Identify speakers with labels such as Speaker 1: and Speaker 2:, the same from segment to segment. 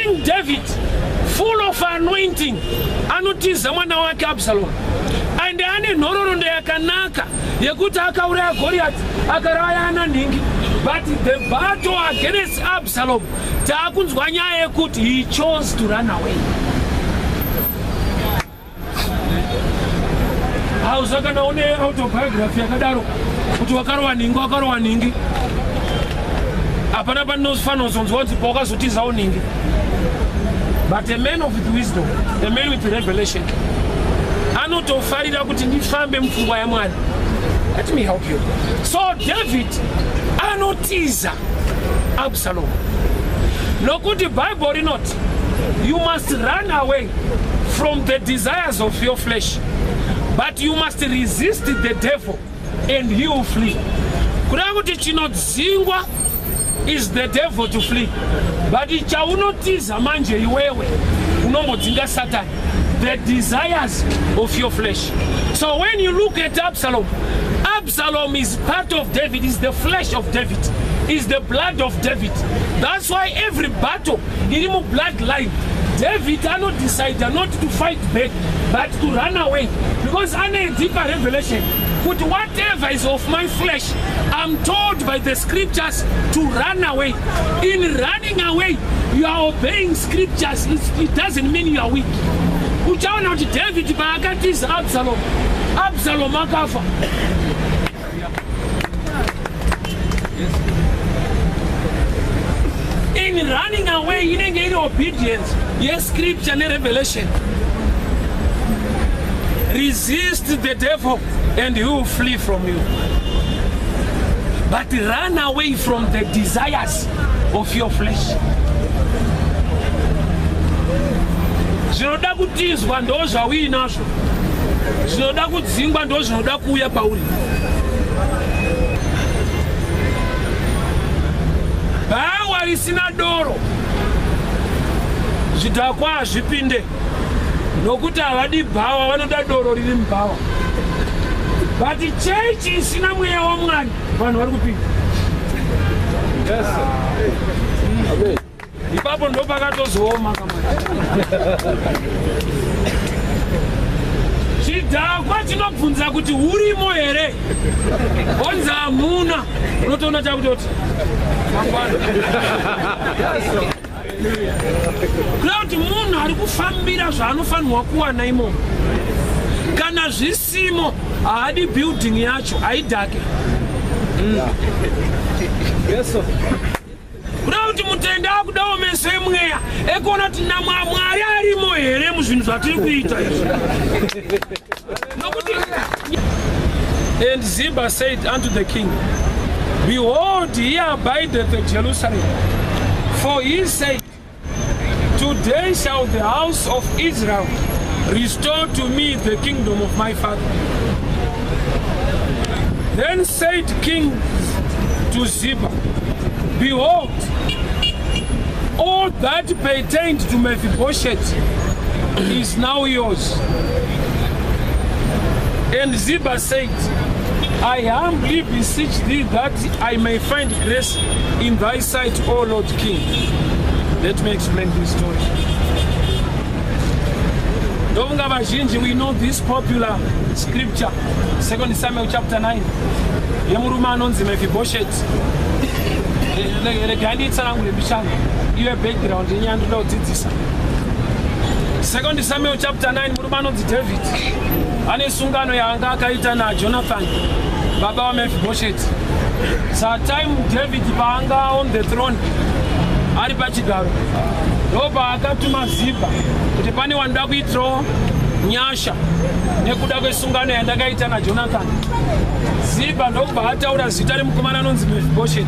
Speaker 1: King David, full of anointing, anotiza mwana wake Absalom. And ane nhororondo yakanaka yekuti akauraya Goliath akaraya ananingi. But the battle against Absalom, taakunzwa nyaya yekuti he chose to run away. Hausakana one autobiography yakadaro kuti wakarowa ningi. Apana panofana kuzonzwa kuti pawakazotizawo ningi. But a man of wisdom, a man with revelation, anotofarira kuti ndifambe mupfungwa yaMwari. Let me help you. So David anotiza Absalom. Nokuti Bible rinoti, you must run away from the desires of your flesh, but you must resist the devil and he will flee. Kuda kuti chinodzingwa is the devil to flee, but chaunotiza manje iwewe unombodzinga Satan, the desires of your flesh. So when you look at Absalom, Absalom is part of David, is the flesh of David, is the blood of David. That's why every battle in his bloodline, David cannot decide not to fight back, but to run away. Because I need a deeper revelation. But whatever is of my flesh, I'm told by the scriptures to run away. In running away, you are obeying scriptures. It doesn't mean you are weak. Uchaona kuti David paakatiza Absalom akafa. In running away, inenge iri obedience. Yes, scripture and revelation. Resist the devil and he will flee from you. But run away from the desires of your flesh. Zvinoda kutizwa ndo zvawinazvo. Zvinoda kudzingwa ndo zvinoda kuuya pauri. Bhawa risina doro zvidhakwa hazvipinde, nokuti havadi bhawa, vanoda doro riri mubhawa. But chechi isina mweya waMwari, vanhu vari kupinda. Yes, sir. Ipapo ndo pakatozooma kamwana. Chidhakwa chinobvunza kuti urimo here, onzi hamuna, unotoona chakutoti mangwana. Kuti munhu ari kufambira zvaanofanirwa kuwana imomo. Kana zvisimo haadi building yacho, haidhake. Kuda kuti mutende akudawo meso emweya ekuona kuti Mwari arimo here muzvinhu zvatiri kuita izvi. And Ziba said unto the king, Behold, he abideth at Jerusalem. For he said, Today shall the house of Israel restore to me the kingdom of my father. Then said King to Ziba, Behold, all that pertained to Mephibosheth is now yours. And Ziba said, I humbly beseech thee that I may find grace in thy sight, O Lord King. Let me explain this story. We know this popular scripture, 2 Samuel chapter 9. Yemurume anonzi Mephibosheth. Iwe background yenyanduda kudzidzisa. 2 Samuel chapter 9, murume anonzi David. Ane sungano yaanga akaita naJonathan, baba wa Mephibosheth. Time David paanga on the throne, ari pachigaro, ndopa akatuma Ziba kuti pane wanda kuitirawo nyasha nekuda kwesungano yandakaita naJonathan. Ziba ndobva ataura zita remukomana anonzi Mephibosheth.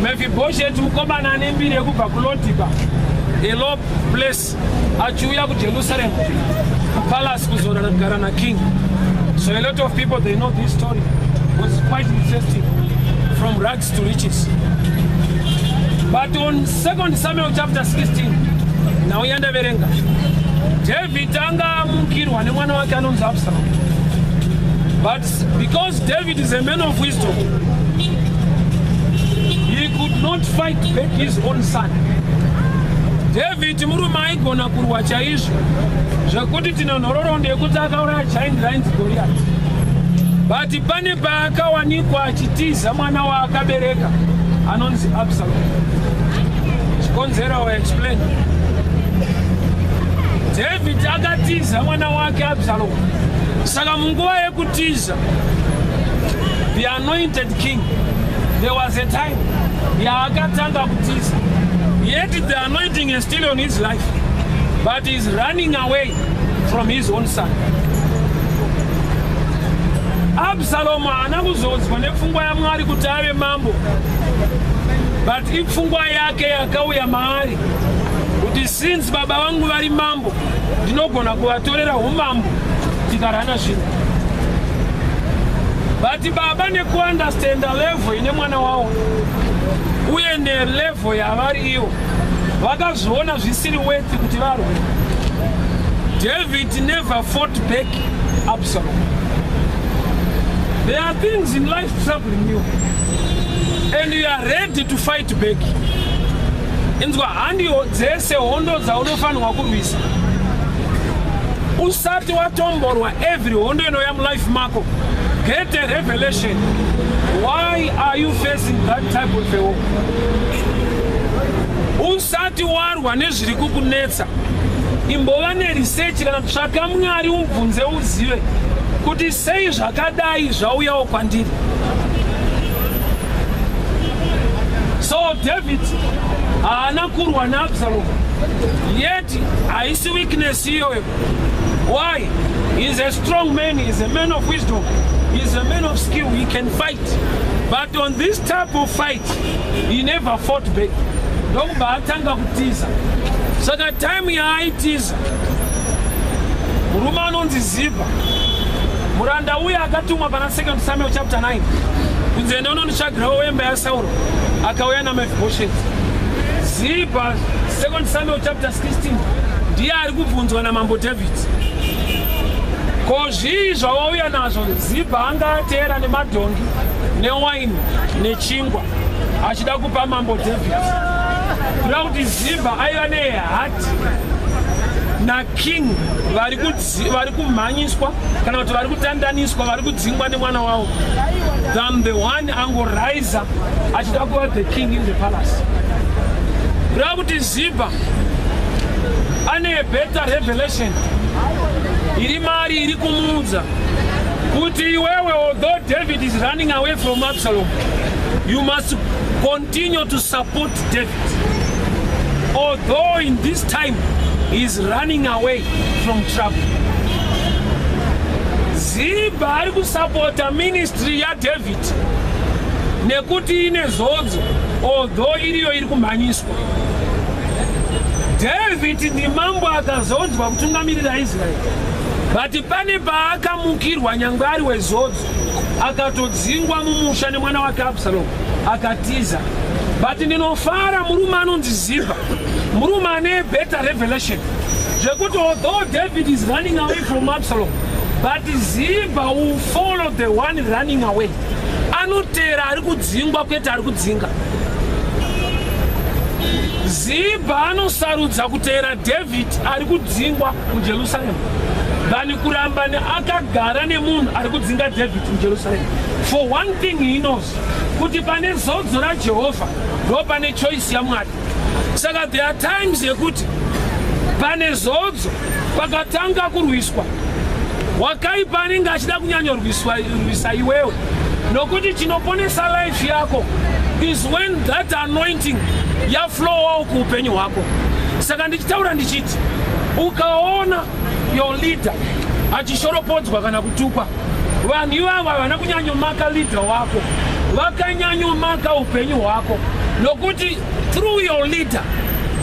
Speaker 1: Mephibosheth mukomana ane mbiri yekubva kuLodiba, a low place, achiuya kuJerusalem palace kuzogara naking. So a lot of people, they know this story. It was quite interesting, from rags to riches. But on 2 Samuel chapter 16, now yanda verenga, David anga mukirwa nemwana wake anonzi Absalom. But because David is a man of wisdom, he could not fight back his own son. David murume aigona kurwa chaizvo zvekuti tine nhororondo yekuti akauraya giant lions Goliath. But pane paakawanikwa achitiza mwana waakabereka anonzi Absalom. Chikonzera wa explain. David akatiza mwana wake Absalom. Saka munguva yekutiza the anointed king, there was a time yaakatanga kutiza. Yet the anointing is still on his life, but he's running away from his own son. Absalom haana kuzodzwa nepfungwa yaMwari kuti ave mambo, but ipfungwa yake yakauya maari kuti since baba vangu vari mambo ndinogona kuvatorera umambo tikarana zvinhu. But baba nekuunderstanda level ine mwana wavo uye nelevel yavari ivo vakazviona zvisiri worth kuti varwe. David never fought back Absalom. There are things in life troubling you and you are ready to fight back. Inzwa handiyo dzese hondo dzaunofanirwa kurwisa. Usati watomborwa every hondo inouya mulife mako, get a revelation. Why are you facing that type of a war? Usati warwa nezviri kukunetsa, imbova neresearch kana kutsvaka Mwari umubvunze uzive kuti sei zvakadai zvauyawo kwandiri. So David haana kurwa naAbsalom, yet haisi weakness iyoyo. Why? He's a strong man, he's a man of wisdom, he's a man of skill, he can fight. But on this type of fight, he never fought back. Ndokuba atanga kutiza. Saka time yaaitiza, murume anonzi Ziba, muranda uya akatumwa pana 2 Samuel chapter 9 kunzi enda unondotsvagirawo wemba yaSauro, akauya naMephibosheth. Ziba 2 Samuel chapter 16 ndiye ari kubvunzwa namambo David. Ko zvii zvawauya nazvo? Ziba anga ateera nemadhongi newaini nechingwa achida kupa mambo David. Kuda kuti Ziba aiva nehati naking vari kumhanyiswa kana kuti vari kutandaniswa, vari kudzingwa nemwana wavo, than the one angoraiza achida kuva the king in the palace. Kuda kuti Ziba ane better revelation iri mari iri kumuudza kuti iwewe, although David is running away from Absalom, you must continue to support David, although in this time he is running away from trouble. Ziba ari kusupporta ministry ya David nekuti ine zodzo, although iriyo iri kumhanyiswa. David ndi mambo akazodzwa kutungamirira Israeli, but pane paakamukirwa nyangwe ari wezodzo, akatodzingwa mumusha nemwana wake Absalom, akatiza. But ndinofara murume anonzi Ziba, murume ane better revelation zvekuti although David is running away from Absalom, but Ziba will follow the one running away. Anotera ari kudzingwa kwete ari kudzinga. Ziba anosarudza kuteera David ari kudzingwa muJerusarema than kuramba akagara nemunhu ari kudzinga David muJerusarema. For one thing he knows, kuti pane zodzo raJehovha ndo pane choice yaMwari. Saka there are times yekuti pane zodzo pakatanga kurwiswa, wakaipa anenge achida kunyanyorwisa iwewe, nokuti chinoponesa life yako is when that anointing yaflowawo kuupenyu hwako. Saka ndichitaura ndichiti, ukaona your leader achishoropodzwa kana kutukwa, vanhu ivavo havana kunyanyomaka leader wako, vakanyanyomaka upenyu hwako, nokuti through your leader,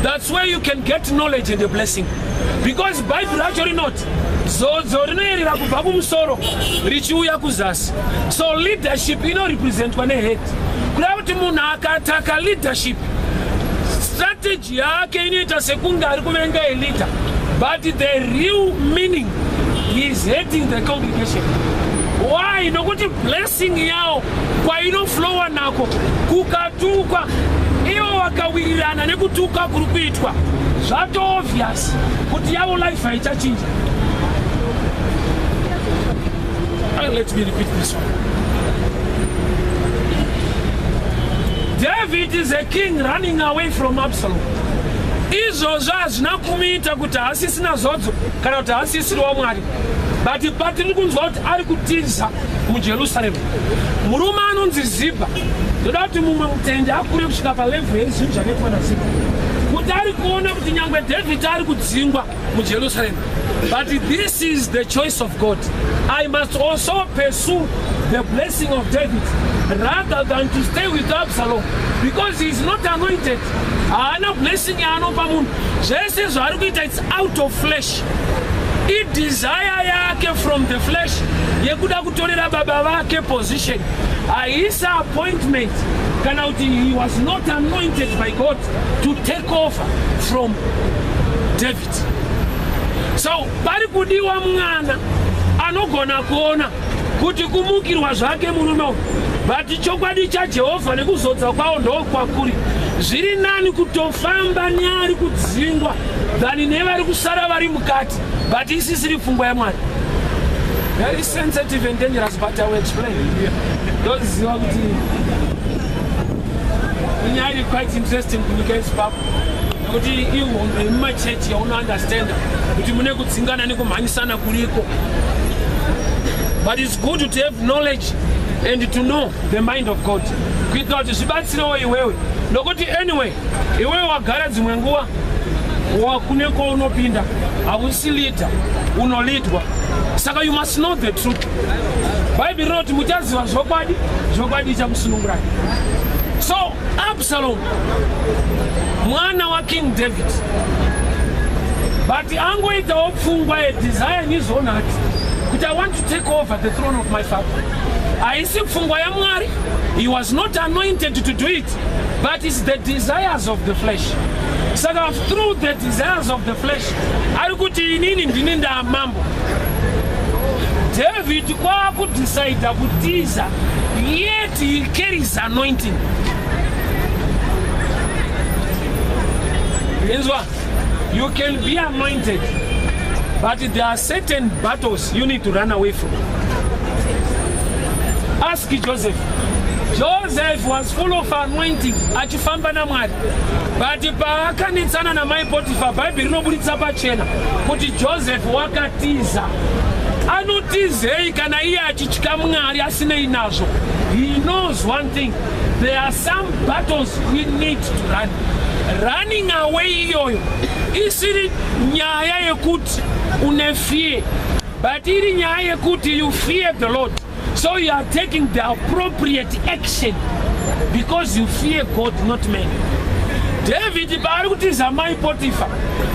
Speaker 1: that's where you can get knowledge and a blessing. Because Bible actually not zodzo rinoyerera kubva kumusoro richiuya kuzasi. So leadership inorepresentwa nehead. Kuda kuti munhu akataka leadership, strategy yake inoita sekunge ari kuvenga leader, but the real meaning is heading the congregation. Why? Nokuti blessing yao kwainoflowa nako kukatukwa, ivo wakawirirana nekutuka kuri kuitwa, zvato obvious kuti yavo life haichachinja. Let me repeat this one. David is a king running away from Absalom. Izvozvo hazvina kumuita kuti haasisina zodzo kana kuti haasisiriwa Mwari, but patiri kunzwa kuti ari kutiza muJerusarema. Murume anonzi Ziba, ndoda kuti mumwe mutende akure kusvika palevel yezvinhu zvakaitwa naZiba, kuti ari kuona kuti nyangwe David ari kudzingwa muJerusarema. But this is the choice of God. I must also pursue the blessing of David rather than to stay with Absalom, because he is not anointed. Haana blessing yaanopa munhu. Zvese zvaari kuita, it's out of flesh. I desire yake from the flesh yekuda kutorera baba vake position. Haisa appointment kana kuti he was not anointed by God to take over from David. So pari kudiwa mwana anogona kuona kuti kumukirwa zvake murume uyu, but chokwadi chaJehovha nekuzodza kwawo ndokwakuri. Zviri nani kutofamba neari kudzingwa than nevari kusara vari mukati, but isisiri pfungwa yaMwari. Very sensitive and dangerous, but I will explain. Ndoziva kuti inyaya iri quite interesting kunyika yeZimbabwe, nekuti ihondo yemumachechi yaunounderstanda kuti mune kudzingana nekumhanyisana kuriko. But it's good to have knowledge and to know the mind of God, kuitira kuti zvibatsirewo iwewe, nokuti anyway iwewe wagara dzimwe nguva wakune kwaunopinda hausi leader, unolidwa. Saka you must know the truth. Bible rinoti muchaziva zvokwadi, zvokwadi chakusunungurai. So Absalom mwana wa King David, but angoitawo pfungwa yedesire nizonati kuti I want to take over the throne of my father. Haisi pfungwa yaMwari. He was not anointed to do it, but it's the desires of the flesh. Saka through the desires of the flesh ari kuti inini ndini ndamambo. David kwakudecide kutiza, yet he carries anointing. You can be anointed, but there are certain battles you need to run away from. Ask Joseph. Joseph was full of anointing, achifamba naMwari, but paakanetsana namai Potifa, Bible rinobuditsa pachena kuti Joseph wakatiza. Anotizei kana iye achitya Mwari asinei nazvo. He knows one thing: there are some battles we need to run. Running away iyoyo isiri nyaya yekuti une fear, but iri nyaya yekuti you fear the Lord. So you are taking the appropriate action because you fear God, not man. David paari kutiza mai Potifa,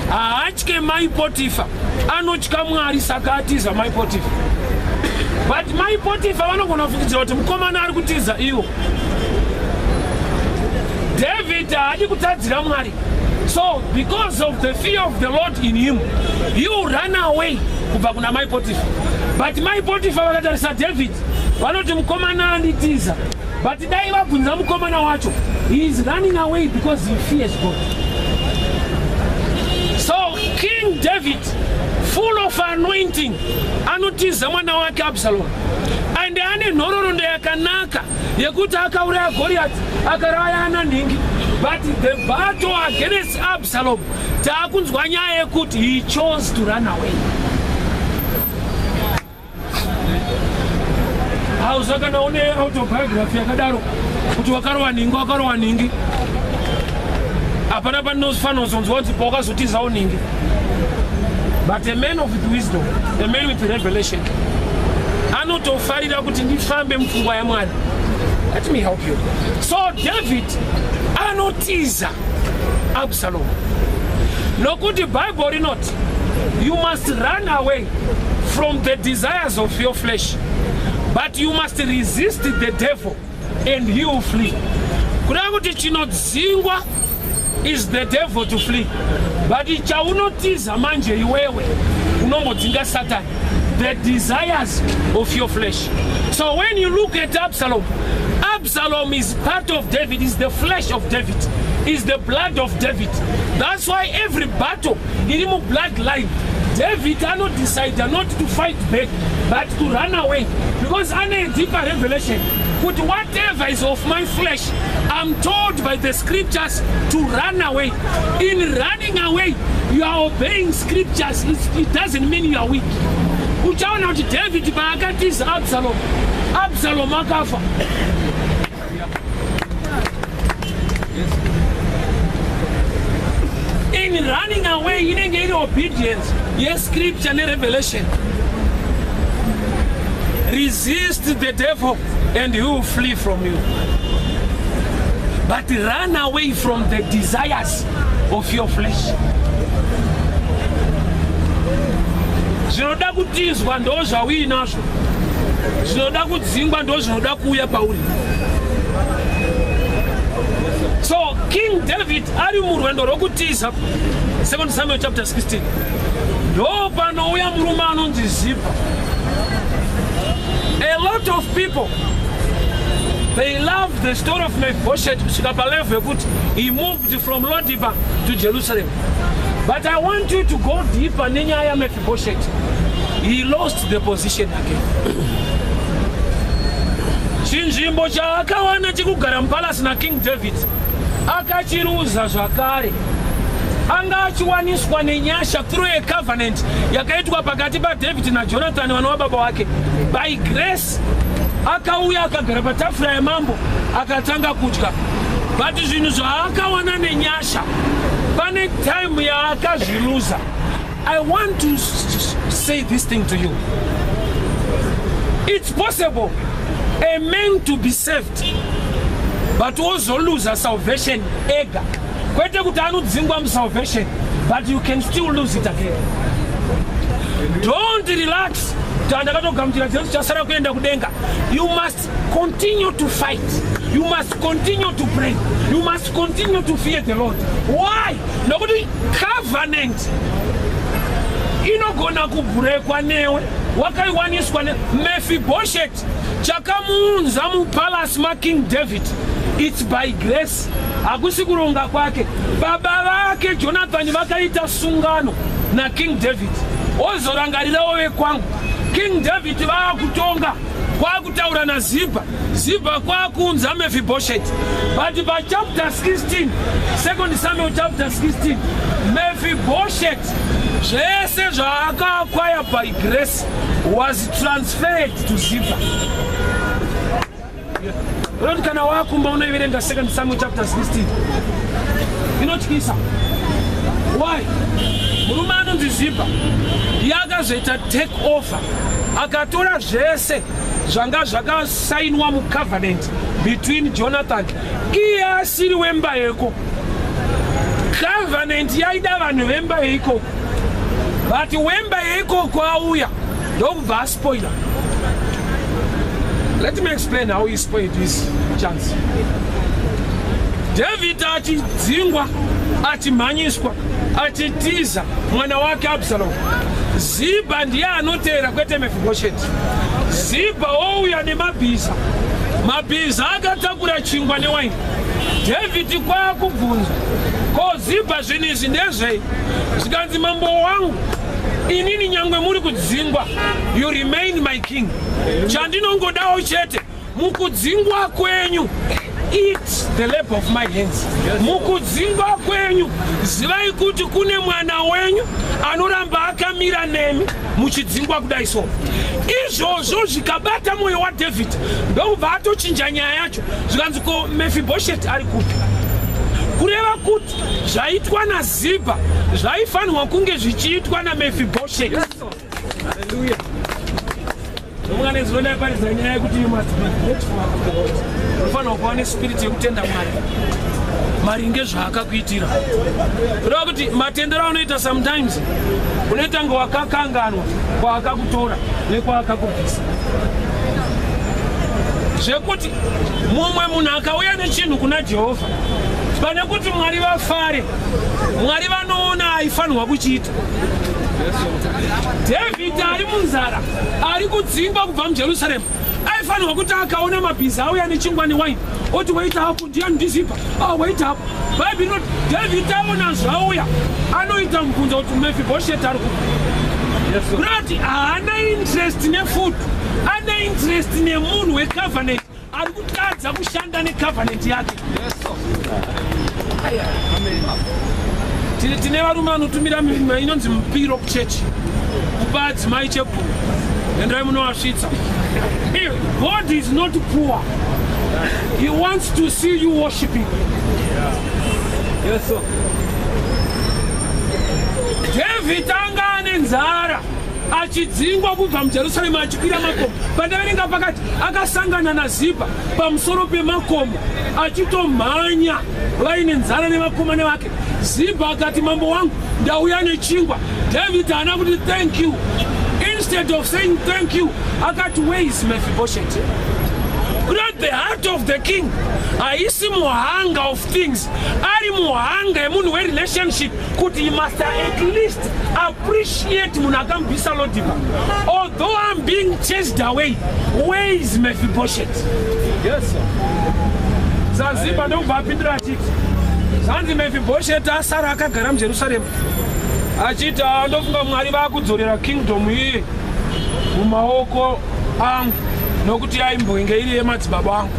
Speaker 1: haatye mai Potifa, anotya Mwari saka atiza mai Potifa. But mai Potifa vanogona kufungidzira kuti mukomana ari kutiza iwo. David haadi kutadzira Mwari. So because of the fear of the Lord in him, he will run away kubva kuna mai Potifa. But mai Potifa vakatarisa David vanoti mukomana anditiza, but dai vabvunza mukomana wacho, he is running away because he fears God. So King David, full of anointing, anotiza mwana wake Absalom, and ane nhororondo yakanaka yekuti akauraya Goliath akaraya ananhingi. But the battle against Absalom, taakunzwa nyaya yekuti he chose to run away. Hausakana une autobiography yakadaro kuti wakarowa ningi hapana panofana kuzonzwa kuti pawakazotizawo ningi. But a man of wisdom, a man with revelation, anotofarira kuti ndifambe mupfungwa yaMwari. Let me help you. So David anotiza Absalom, nokuti Bible rinoti you must run away from the desires of your flesh, but you must resist the devil and he will flee. Kuda kuti chinodzingwa is the devil to flee, but chaunotiza manje iwewe unombodzinga Satan, the desires of your flesh. So when you look at Absalom, Absalom is part of David, is the flesh of David, is the blood of David. That's why every battle in the bloodline, David cannot decide not to fight back, but to run away. Because under a deeper revelation, with whatever is of my flesh, I'm told by the scriptures to run away. In running away, you are obeying scriptures. It doesn't mean you are weak. Uchaona kuti David paakatiza Absalom akafa. In running away, you didn't get obedience. Yes, scripture and revelation. Resist the devil and he will flee from you. But run away from the desires of your flesh. Zvinoda kutizwa ndo zvawinazvo. Zvinoda kudzingwa ndo zvinoda kuuya pauri. So King David ari murwendo rokutiza 2 Samuel chapter 16. Ndo panouya murume anonzi Ziba. A lot of people, they love the story of Mephibosheth. He moved from Lodibar to Jerusalem. But I want you to go deeper. Nyaya Mephibosheth, he lost the position again. Chinzvimbo chaakawana chekugara mupalasi na King David akachiruza zvakare. Anga achiwaniswa nenyasha through a covenant yakaitwa pakati paDavid na Jonathan vana wababa wake. By grace akauya akagara patafura yamambo akatanga kudya. But zvinhu zvaakawana nenyasha pane time yaakazviruza. I want to say this thing to you. It's possible a man to be saved but also lose a salvation ega. Kwete kuti anodzingwa musalvation, but you can still lose it again. Don't relax. You must continue to fight. You must continue to pray. You must continue to fear the Lord. Why? Nobody covenant. Inogona kubrekwa newe. Wakaiwaniswa newe. Mephibosheth chakamunza mu palace ma King David. It's by grace. Akusi kuronga kwake. Baba wake Jonathan vakaita sungano na King David. Ozorangarira wewe kwangu. King David vakutonga kwakutaura na Ziba. Ziba kwakunza Mephibosheth. But by chapter 16, 2 Samuel chapter 16, Mephibosheth, zvese zvaakakwaya by grace, was transferred to Ziba. Kana wakumba unoiverenga 2 Samuel chapter 16. Inotyisa. Why? Murume anonzi Ziba yakazoita take over akatora zvese zvanga zvakasainwa mu covenant between Jonathan. Iye asiri wemba yeko. Covenant yaida vanhu vemba yeko. But wemba yeko kwauya ndokubva aspoila. Let me explain how he spoiled this chance. David achidzingwa, achimhanyiswa, achitiza mwana wake Absalom. Ziba ndiye anotera kwete Mephibosheth. Ziba ouya nemabhiza. Mabhiza akatakura chingwa newaini. David kwakubvunza, ko Ziba zvinhu izvi ndezvei? Zvikanzi mambo wangu, inini nyangwe muri kudzingwa, you remain my king. Chandinongodawo chete mukudzingwa kwenyu, eat the labor of my hands. Mukudzingwa kwenyu zivai kuti kune mwana wenyu anoramba akamira nemi muchidzingwa kudai so. Izvozvo zvikabata moyo waDavid ndokubva atochinja nyaya yacho. Zvikanzi ko Mephibosheth ari kupi? Kureva kuti zvaitwa naZiba zvaifanirwa kunge zvichiitwa naMephibosheth. Hallelujah. Nomwanezona paridza nyaya yekuti you must be grateful to the Lord. Unofanirwa kuva nespirit yekutenda Mwari maringe zvaakakuitira. Kureva kuti matendero anoita sometimes unoita ngo wakakanganwa kwaakakutora nekwaakakubvisa. Zvekuti mumwe munhu akauya nechinhu kuna Jehovha, pane kuti Mwari vafare, Mwari vanoona aifanirwa kuchiita. David ari munzara, ari kudzingwa kubva muJerusarema, aifanirwa kuti akaona mabhiza auya nechingwa newaini oti wait up, ndiani ndiZiba, wait up, Bible not David taona zvauya anoita mubvunzo kuti Mephibosheth ari kuti haana interest nefood, ana interest nemunhu wecovenant ari kutadza kushanda necovenant yake. Tine varume vanotumira inonzi mupiro kuchechi kupa adzimai chebhuru endai munovasvitsa. God is not poor. He wants to see you worshiping. Yes, sir. David anga ane nzara achidzingwa kubva muJerusarema achikwira makomo. Pandaverenga pakati akasangana naZibha pamusoro pemakomo achitomhanya vaine nzara nevakomana vake. Zibha akati, mambo wangu ndauya nechingwa. David haana kuti thank you. Instead of saying thank you, akati, where is Mephibosheth? Not the heart of the king. Aisi muhanga of things. Ari muhanga emunhu we relationship kuti he must at least appreciate munakambisa lodiba. Although I'm being chased away, where is Mephibosheth? Yes, sir. Zanzibar ndobva apindura achiti zanzi Mephibosheth asara akagara muJerusarema achiti ndofunga Mwari vakudzorera kingdom iyi mumaoko angu nokuti aimbonge iri yemadzibaba angu.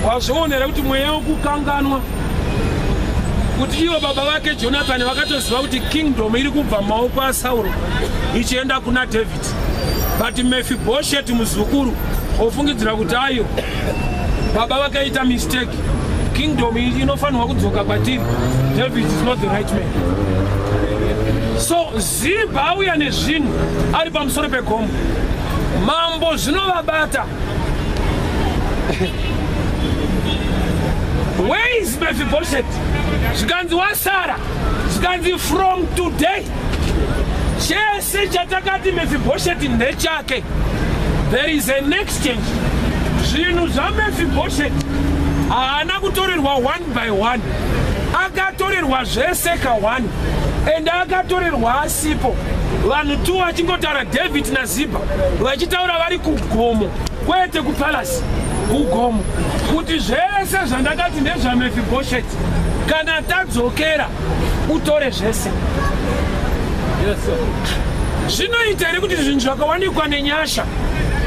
Speaker 1: Wazvionera kuti mweya wekukanganwa kuti ivo baba vake Jonathan vakatoziva kuti kingdom iri kubva mumaoko aSauro ichienda kuna David. But Mephibosheth muzukuru ofungidzira kuti ayo baba vakaita mistake, kingdom iyi inofanirwa kudzoka kwatiri. David is not the right man. So Zibha auya nezvinhu ari pamusoro pegomo. Mambo zvinovabata. Where is Mephibosheth? Zvikanzi wasara, zvikanzi from today chese chatakati Mephibosheth ndechake. There is an exchange. Zvinhu zvaMephibosheth haana kutorerwa one by one, akatorerwa zvese ka1 and akatorerwa asipo. Vanhu tu vachingotaura David naZibha vachitaura vari kugomo kwete kupalasi, kugomo kuti zvese zvandakati ndezvaMephibosheth kana tadzokera utore zvese. Yes, sir. Zvinoita here kuti zvinhu zvakawanikwa nenyasha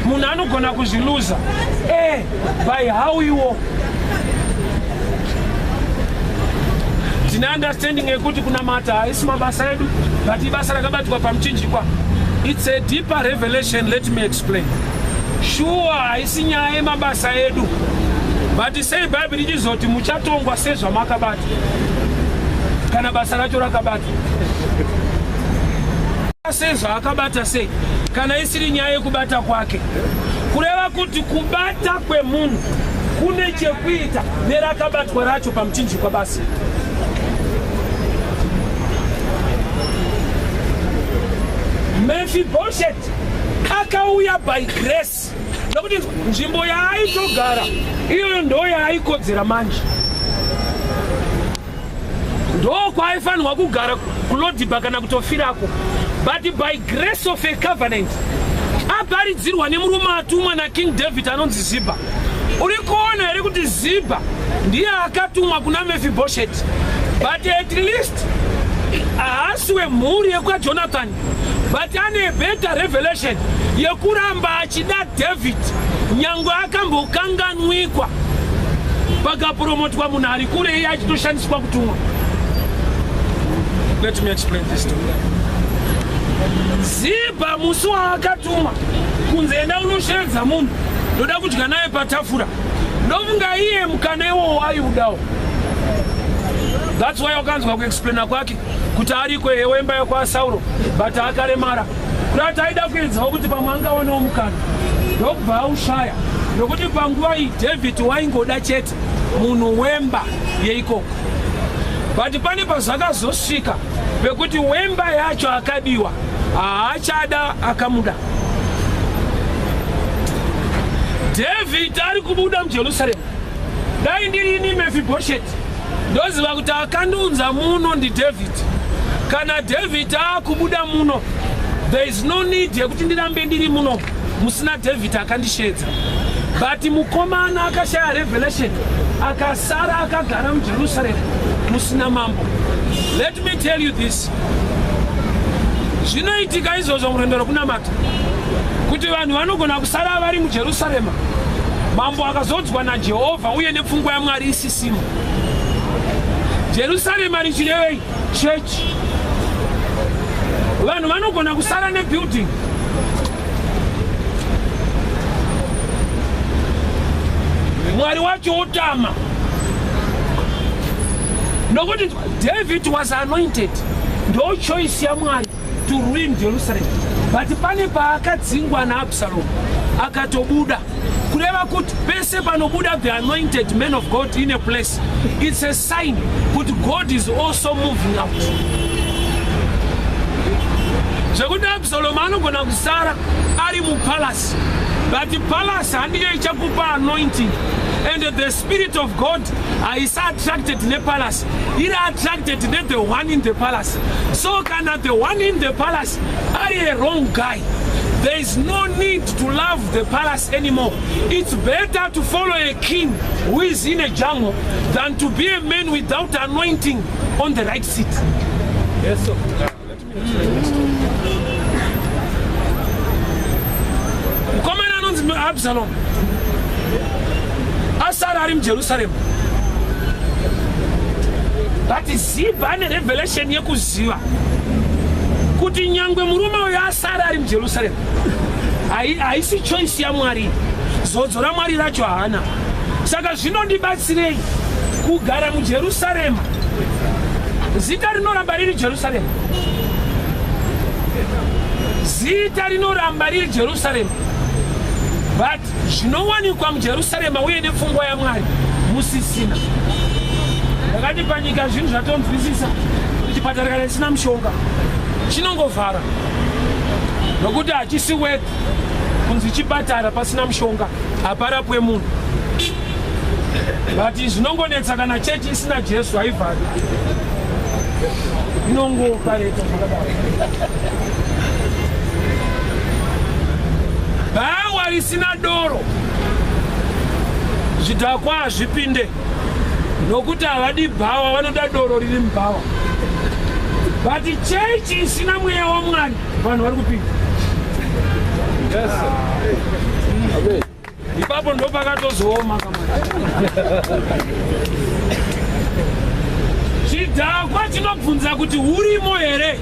Speaker 1: munhu anogona kuzviluza by how you walk. Tine understanding yekuti kunamata haisi mabasa edu but ibasa rakabatwa pamuchinjikwa. It's a deeper revelation. Let me explain. Sure haisi nyaya yemabasa edu but sei Bible ichizoti muchatongwa sezvamakabata kana basa racho rakabata sezvaakabata sei kana isiri nyaya yekubata kwake. Kureva kuti kubata kwemunhu kune chekuita nerakabatwa racho pamuchinjikwa basi. Mephibosheth akauya by grace nokuti nzvimbo yaaitogara iyoyo ndo yaaikodzera manje, ndo kwaaifanirwa kugara kulodhibha kana kutofirako. But by grace of a covenant aparidzirwa nemurume atumwa naKing David anonzi Zibha. Uri kuona here kuti Zibha ndiye akatumwa kuna Mephibosheth, but at least haasi wemhuri yekwaJonathan but ane better revelation yekuramba achida David nyangwe akambokanganwikwa pakapromotwa munhu ari kure iye achitoshandiswa kutumwa. Let me explain this to you. Zibha musi waakatumwa kunze enda unosheedza munhu ndoda kudya naye patafura, ndofunga iye mukana iwowo aiudawo. That's why wakanzwa kuexplaina kwake kuti ariko wemba yekwaSauro but akaremara kuti aida kuedzawo kuti pamwe angaonewo mukana ndokubva aushaya, nokuti panguva iyi David waingoda chete munhu wemba yeikoko. But pane pazvakazosvika pekuti wemba yacho akadiwa haachada akamuda. David ari kubuda muJerusarema. Dai ndirini Mephibosheth ndoziva kuti akandiunza muno ndiDavid. Kana David akubuda muno, there is no need yekuti ndirambe ndiri muno musina David akandishedza. But mukomana akashaya revelation akasara akagara muJerusalem musina mambo. Let me tell you this. Zvinoitika izvozvo murwendo rwokunamata kuti vanhu vanogona kusara vari muJerusarema mambo akazodzwa naJehovha uye nepfungwa yaMwari isisimo. Jerusalema richirevei church. Vanhu vanogona kusara nebuilding Mwari wacho otama. Nokuti David was anointed. No choice ya Mwari to rule Jerusalem. But pane paakadzingwa naAbsalom akatobuda. Kureva kuti pese panobuda the anointed men of God in a place, it's a sign that God is also moving out. Zvekuti Absalom anogona kusara ari mupalace, but the palace handiyo ichakupa anointing, and the spirit of God is attracted in the palace. He attracted the one in the palace. So kana the one in the palace are a wrong guy. There is no need to love the palace anymore. It's better to follow a king who is in a jungle than to be a man without anointing on the right seat. Yes, sir. Let me explain this. Come on, Absalom. Asara in Jerusalem. That is Ziba and revelation yekuziva. Kuti nyangwe murume uyo asara in Jerusalem. Haisi choice ya Mwari. Zodzo raMwari racho haana. Saka zvinondibatsirei kugara muJerusalem. Zita rinoramba riri Jerusalem. Zita rinoramba riri Jerusalem. But zvinowanikwa muJerusalem uye nepfungwa yaMwari musisina. Ndakati panyika zvinhu zvatonzwisisa kuti chipatara kana chisina mushonga chinongovhara. Nokuti hachisi worth kunzi chipatara pasina mushonga haparapwe munhu. But zvinongonetsa kana chechi isina Jesu haivhari. Inongopareta zvakadaro. Bhawa risina doro zvidhakwa hazvipinde. Nokuti havadi bhawa, vanoda doro riri mubhawa. But church isina mweya waMwari vanhu vari kupinda. Yes. Ipapo ndo pakatozooma kamwana. Chidhakwa chinobvunza kuti urimo here?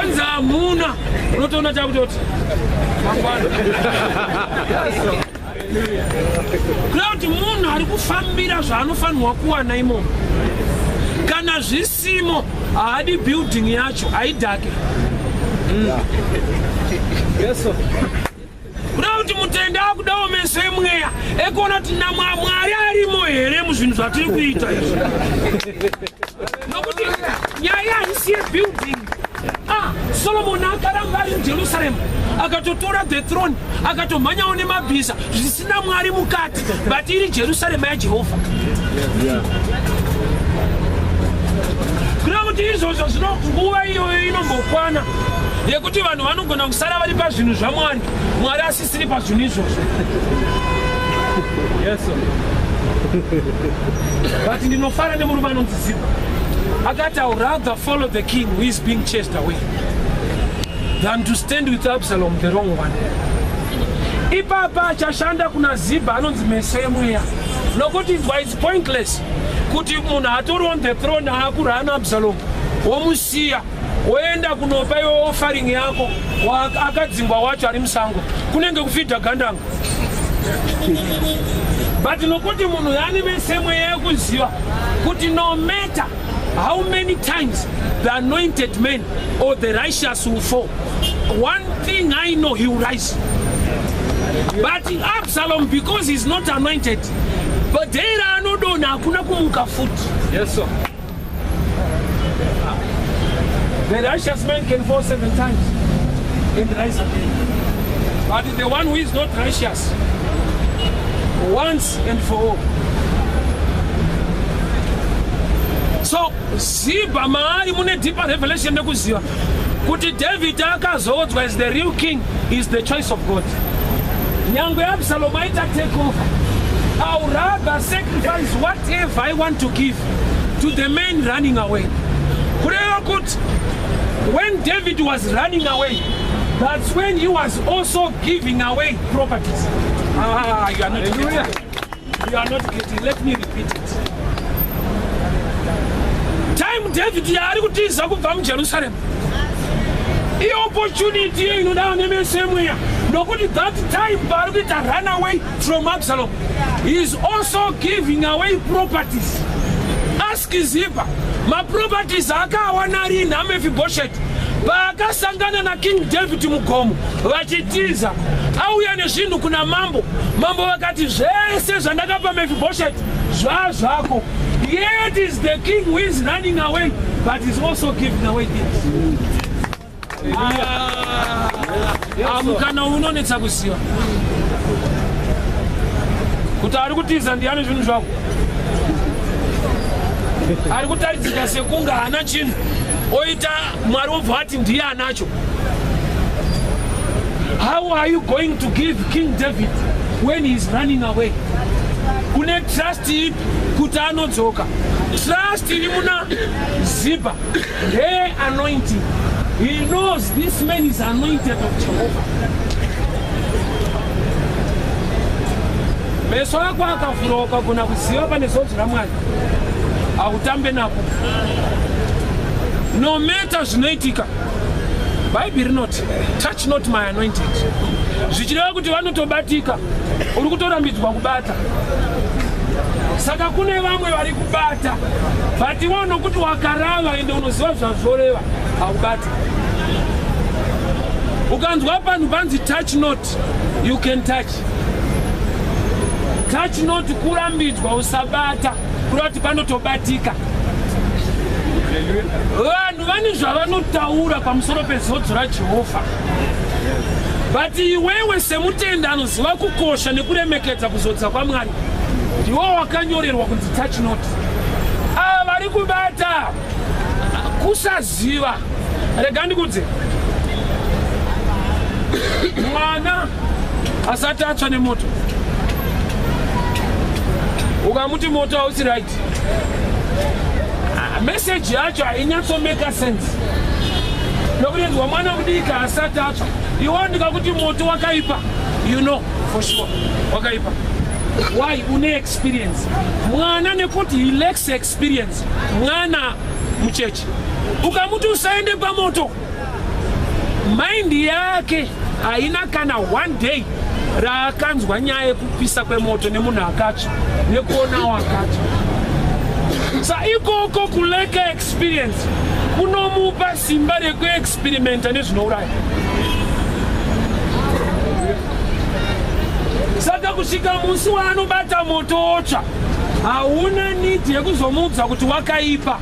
Speaker 1: Onzi hamuna. Unotoona chakutoti mangwana. Kuti munhu ari kufambira zvaanofanirwa kuwana imomo. Kana zvisimo haadi building yacho haidhake. Kuti mutende akudawo meso emweya ekuona kuti naMwari arimo here muzvinhu zvatiri kuita izvi. Nokuti nyaya haisi yebuilding. Solomon akaramba ari muJerusalem akatotora the throne akatomhanyawo nemabhiza zvisina Mwari mukati, but iri Jerusalem yaJehovha. Kuti izvozvo zvino nguva iyoyo inombokwana yekuti vanhu vanogona kusara vari pazvinhu zvaMwari, Mwari asisiri pazvinhu izvozvo. Yes, sir. But ndinofara nemurume anonzi Ziba. Akati, I would rather follow the king who is being chased away than to stand with Absalom, the wrong one. Ipapa achashanda kuna Ziba anonzi meso emweya. Nokuti it's pointless kuti munhu atori on the throne akurana Absalom womusiya woenda kunopa iwe offering yako akadzingwa wacho ari musango kunenge kufidha gandanga. But nokuti munhu yani meso emweya yekuziva kuti no matter how many times the anointed men or the righteous will fall, one thing I know, he will rise. But Absalom, because he's not anointed, but there are no dona hakuna kumuka foot. Yes, sir. The righteous man can fall 7 times and rise again. But the one who is not righteous, once and for all. So, Ziba maari mune deeper revelation nekuziva kuti David akazodzwa as the real king is the choice of God. Nyangwe Absalom might take over. I would rather sacrifice whatever I want to give to the men running away. When David was running away, that's when he was also giving away properties. You are not getting. You are not getting. Let me repeat it. Time David yarikutiza kubva muJerusalem. The opportunity you know name somewhere. Nobody that time Barita ran away from Absalom. He is also giving away properties. Ask Ziba. My properties akawanari na Mephibosheth. Bakasangana na King David mugomo. Vachitiza. Auya nezvinhu kuna mambo. Mambo vakati zvese zvandakapa Mephibosheth zvazvako. Yet is the king who is running away, but is also giving away things. Amukana unonetsa kusiwa. Kuti ari kutiza ndiani zvinhu zvako. Ari kutaridzika sekunga hana chinhu. Oita Mwari wobva ati ndiye anacho. How are you going to give King David when he is running away? Kune trust ipi kuti anodzoka. Trust iri muna Ziba. Their anointing. He knows this man is anointed of Jehovah. Meso ako akafuroka kuna kuziva pane zodzi raMwari. Autambe napo. No matter zvinoitika. Bible rinoti, touch not my anointed. Zvichireva kuti vanotobatika. Uri kutorambidzwa kubata. Saka kune vamwe vari kubata. But iwe nokuti wakarava ende unoziva zvazvoreva haubati. Ukanzwa panhu panzi touch not, you can touch. Touch not kurambidzwa usabata. Kurati panotobatika. Vanhu vane zvavanotaura pamusoro pezodzo raJehovha. But iwewe semutenda anoziva kukosha nekuremekedza kuzodza kwaMwari. Ndiwo wakanyorerwa kunzi touch not. Vari kubata kusaziva. Rega ndikudze. Mwana asati atsva nemoto. Ukamuti moto hausi right. Message yacho hainyatso make sense. Nokuti mwana mudika asati atsva. Iwandika kuti moto wakaipa. You know for sure. Wakaipa. Why? Une experience. Mwana nekuti he lacks experience. Mwana muchechi. Ukamuti usaende pamoto. Mind yake haina kana one day raakanzwa nyaya yekupisa kwemoto nemunhu akatsva nekuona wakatsva. Sa ikoko kuleka experience kunomupa simba rekuexperimenta nezvinouraya. Saka kusvika musi waanobata moto otsva hauna nidhi yekuzomuudza kuti wakaipa.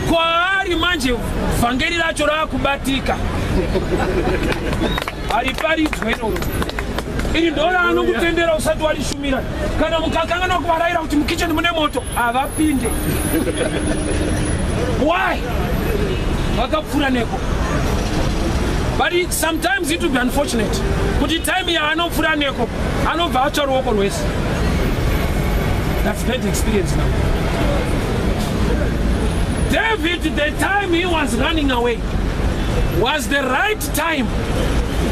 Speaker 1: Kwaari manje vhangeri racho raakubatika. Hariparidzwe iroro. Iri ndo raanokutendera usati warishumira. Kana mukakangana kuvarayira kuti mukicheni mune moto havapinde. Why? Vakapfura neko. But sometimes it will be unfortunate. Kuti time yaanopfura neko anobva atsva ruoko rwese. That's bad experience now. David, the time he was running away was the right time.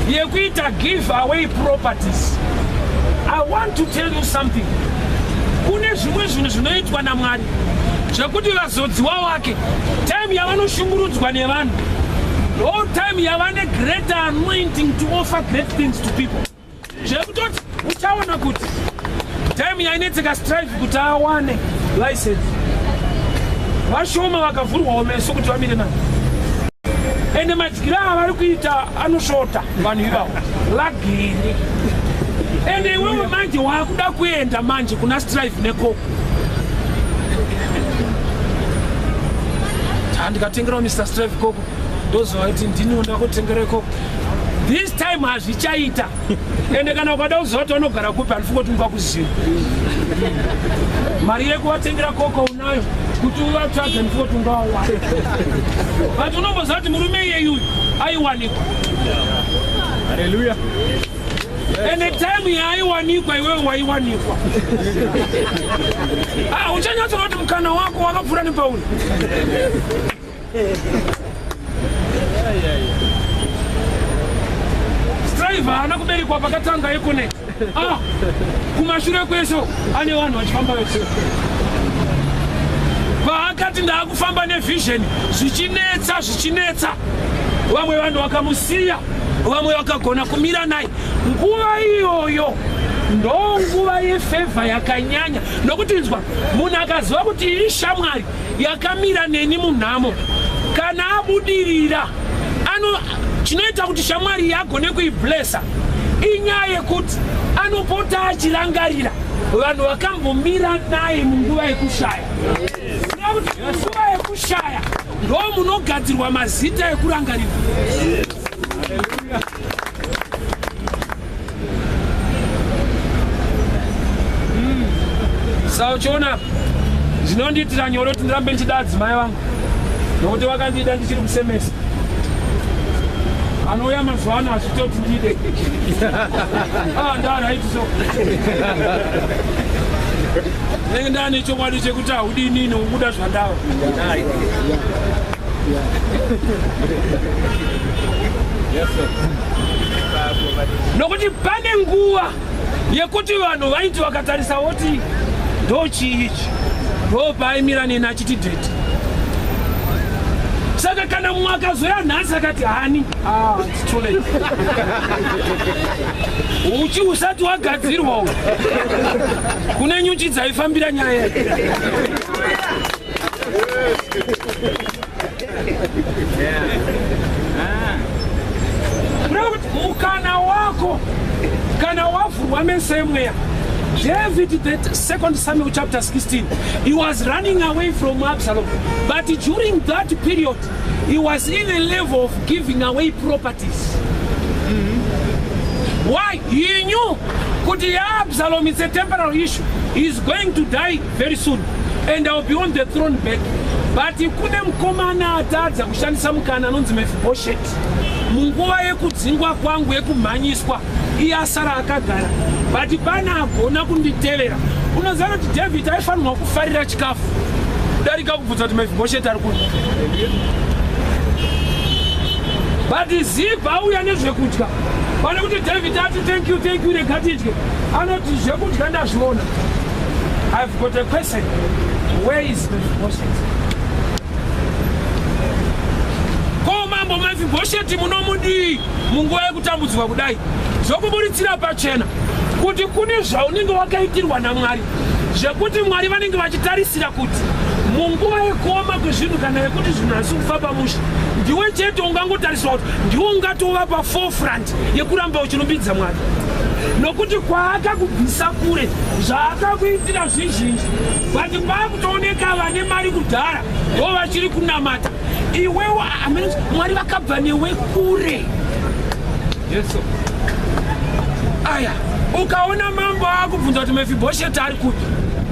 Speaker 1: Yekuita give away properties. I want to tell you something. Kune zvimwe zvinhu zvinoitwa naMwari zvekuti vazodziwa wake time yavanoshungurudzwa nevanhu. All time yavane great anointing to offer great things to people. Zvekutoti uchaona kuti time yainetseka strive kuti awane license. Vashoma vakavhurwawo meso kuti vamire nayo. Ende madyiro avari kuita anoshota vanhu ivavo lagere. Ende iwewe manje waakuda kuenda manje kuna strive nekoko. Ndikatengerawo Mr. Strive koko ndozova kuti ndinoda kutengera koko. This time hazvichaita. Ende kana ukada kuziva kuti vanogara kupi handifunga kuti ndingakuziva. Mari yekuvatengera koko unayo. Kuti uvatsvage ndifunga kuti ungawawana. But unomboziva kuti murume iyeyu aiwanikwa. Hallelujah. ene time yaiwanikwa iwewe waiwanikwa. Uchanyatsa kuti mukana wako wakapfura nepauri. Striver haana kuberekwa pakatanga eConnect. Kumashure kweso ane vanhu vachifamba vese. Paakati ndaakufamba nevision zvichinetsa vamwe vanhu vakamusiya, vamwe vakagona kumira naye. Nguva iyoyo ndo nguva yefevha yakanyanya, nokuti nzwa munhu akaziva kuti iri shamwari yakamira neni munhamo, kana abudirira chinoita kuti shamwari yagone kuiblesa inyaya yekuti anopota achirangarira vanhu vakambomira naye munguva yekushaya. Nekuti munguva yekushaya ndo munogadzirwa mazita ekurangarira. Saka uchiona zvinondiitira nyore kuti ndirambe ndichida adzimai vangu, nokuti vakandida ndichiri kusemesa. Anouya mazuva ano hazvitoti ndide. Ndaraiti so. Nenge ndane chokwadi chekuti haudini nokubuda zvandava. Nokuti pane nguva yekuti vanhu vaiti vakatarisa voti ndo chiichi, ndo paaimira neni achiti dhete. Saka kana mumwe akazoya nhasi akati hani, it's too late. Uchi usati wagadzirwa kune nyuchi dzaifambira nyaya. Mukana wako kana wavhurwa mese emweya. David, that 2 Samuel chapter 16, he was running away from Absalom, but during that period he was in a level of giving away properties. Why? He knew that Absalom is a temporary issue. He is going to die very soon and I will be on the throne back. But he couldn't come atadza kushandisa mukana anonzi Mephibosheth. Munguva yekudzingwa kwangu yekumhanyiswa iye asara akagara. But pana agona kunditevera. Unoziva kuti David aifanirwa kufarira chikafu kudarika kubvunza kuti Mephibosheth ari kudya. But Ziba auya nezvekudya. Pane kuti David ati thank you rekati idye. Anoti zvekudya ndazviona. I've got a question. Where is Mephibosheth? Ko mambo Mephibosheth munomudi munguva yekutambudzwa kudai. Zvokuburitsira pachena kuti kune zvaunenge wakaitirwa naMwari, zvekuti Mwari vanenge vachitarisira kuti munguva yekuoma kwezvinhu kana yekuti zvinhu hazisi kufa pamusha, ndiwe chete ungangotariswa kuti ndiwe ungatova paforefront yekuramba uchirumbidza Mwari. Nokuti kwaakakubvisa kure zvaakakuitira zvizhinji, but kwakutooneka vane mari kudhara ndo vachiri kunamata. Iwewe Mwari vakabva newe kure. Yesu. Aya, ukaona mambo akubvunza kuti Mephibosheth ari kupi,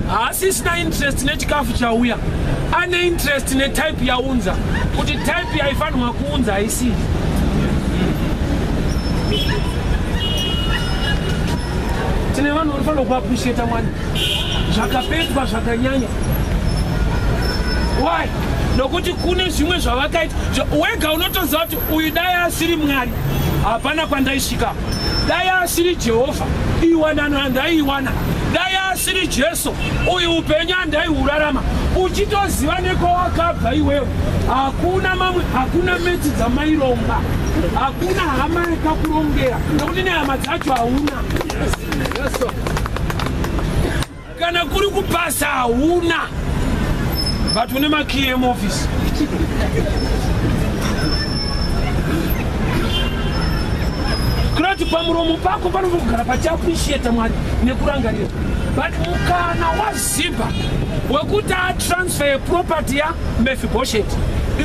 Speaker 1: haasisina interest nechikafu chauya, ane interest netype yaunza, kuti type yaifanirwa kuunza haisi. Tine vanhu vanofanirwa kuappreciate Mwari zvakapetwa zvakanyanya. Why? Nokuti kune zvimwe zvavakaita wega unotoziva kuti uyu dai asiri Mwari hapana kwandaisvika, dai asiri Jehovha iwana handaiwana, dai asiri Jesu uyu upenyu handaihurarama. Uchitoziva nekwawakabva iwewe, hakuna mamwe, hakuna meti dzamaironga, hakuna hama yakakurongera, nokuti nehama dzacho hauna. Kana kuri kupasa hauna, but une makey emoffice. Kurati pamuromo pako panovogara pachiappreciate Mwari nekurangarira. But mukana waZiba wekuti atransfer property ya Mephibosheth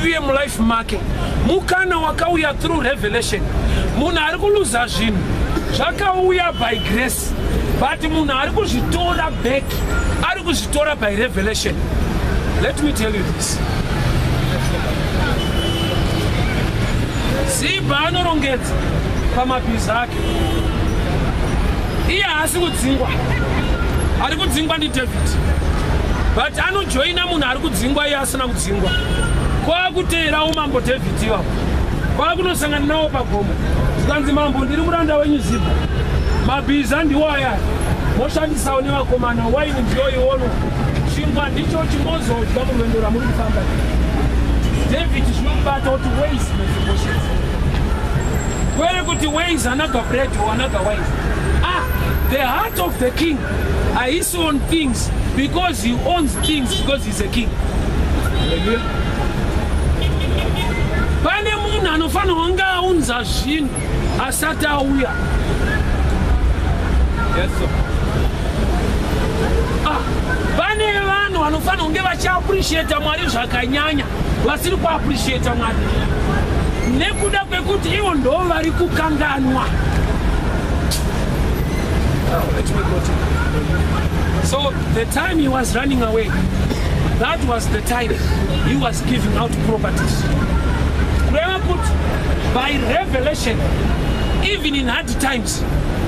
Speaker 1: iye mulife make, mukana wakauya through revelation. Munhu ari kuluza zvinhu zvakauya by grace, but munhu ari kuzvitora back, ari kuzvitora by revelation. Let me tell you this. Ziba anorongedza pamabhiza ake. iye haasi kudzingwa, ari kudzingwa ndiDavid, but anojoina munhu ari kudzingwa iye asina kudzingwa. Kwakuteerawo mambo David iwapo, kwakunosangana nawo pagomo, zvikanzi mambo ndiri muranda wenyu Zibha, mabhiza ndiwo aya moshandisawo nevakomana, waini ndiyo iwono, chingwa ndicho chimozodya murwendo rwamuri kufamba. David zvinomubata kuti ways Mephibosheth, kwere kuti ways anaga bread or anaga wise. The heart of the king is on things because he owns things because he's a king. Pane munhu anofanira kunge aunza zvinhu asati auya. Pane vanhu vanofanira kunge vachiappreciate Mwari zvakanyanya, vasiri kuappreciate Mwari nekuda kwekuti ivo ndo vari kukanganwa. So the time he was running away, that was the time he was giving out properties. By revelation, even in hard times,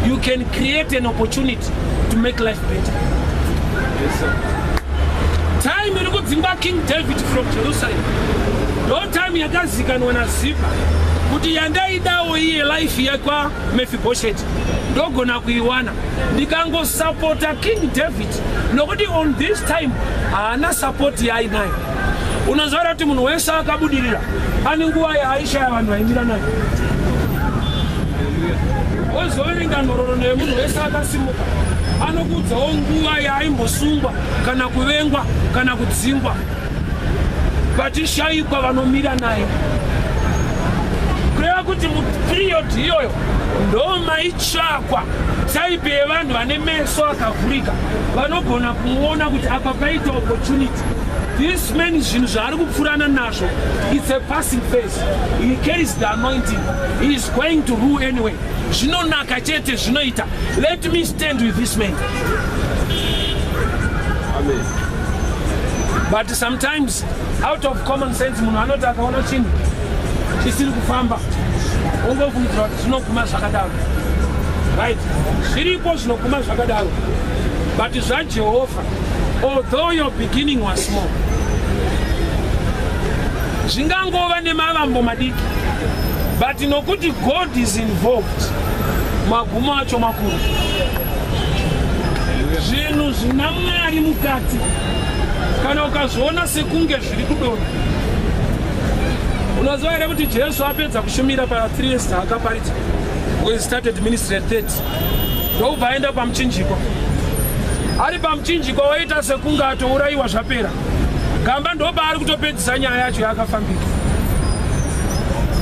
Speaker 1: you can create an opportunity to make life better. Yes, sir. Time you go to King David from Jerusalem. No time you guys can wanna see. But yandaida iye life yakwa Mephibosheth ndogona kuiwana ndikango support King David. Nobody on this time ana support yainayo. Unazora kuti munhu wese akabudirira ane nguva yaisha yavanhu vaimira nayo. Ozoverenga nhororo nemunhu wese akasimuka anokudzawo nguva yaimbosungwa kana kuvengwa kana kudzingwa, vachishayikwa vanomira naye. Kureva kuti muperiod iyoyo ndo maitsvakwa type yevanhu vane meso akavhurika vanogona kumuona kuti apa paita opportunity. This man is zvinhu kupfurana nazvo. It's a passing phase. He carries the anointing. He is going to rule anyway. Zvinonaka chete zvinoita. Let me stand with this man. Amen. But sometimes out of common sense munhu anoti akaona chinhu chisiri kufamba ongofungira kuti zvinoguma zvakadaro. Right? Zviripo zvinoguma zvakadaro. But zvaJehovha, although your beginning was small, zvingangova nemavambo madiki, but nokuti God is involved, magumo acho makuru. Zvinhu zvina Mwari mukati kana ukazviona sekunge zviri kudonha. Unoziva here kuti Jesu apedza kushumira pa 3 years akaparidza, when he started ministry at 30, ndobva aenda pamuchinjikwa. Ari pamuchinjikwa waita sekunge atourayiwa zvapera, gamba ndoba ari kutopedzisa nyaya yacho yakafambika.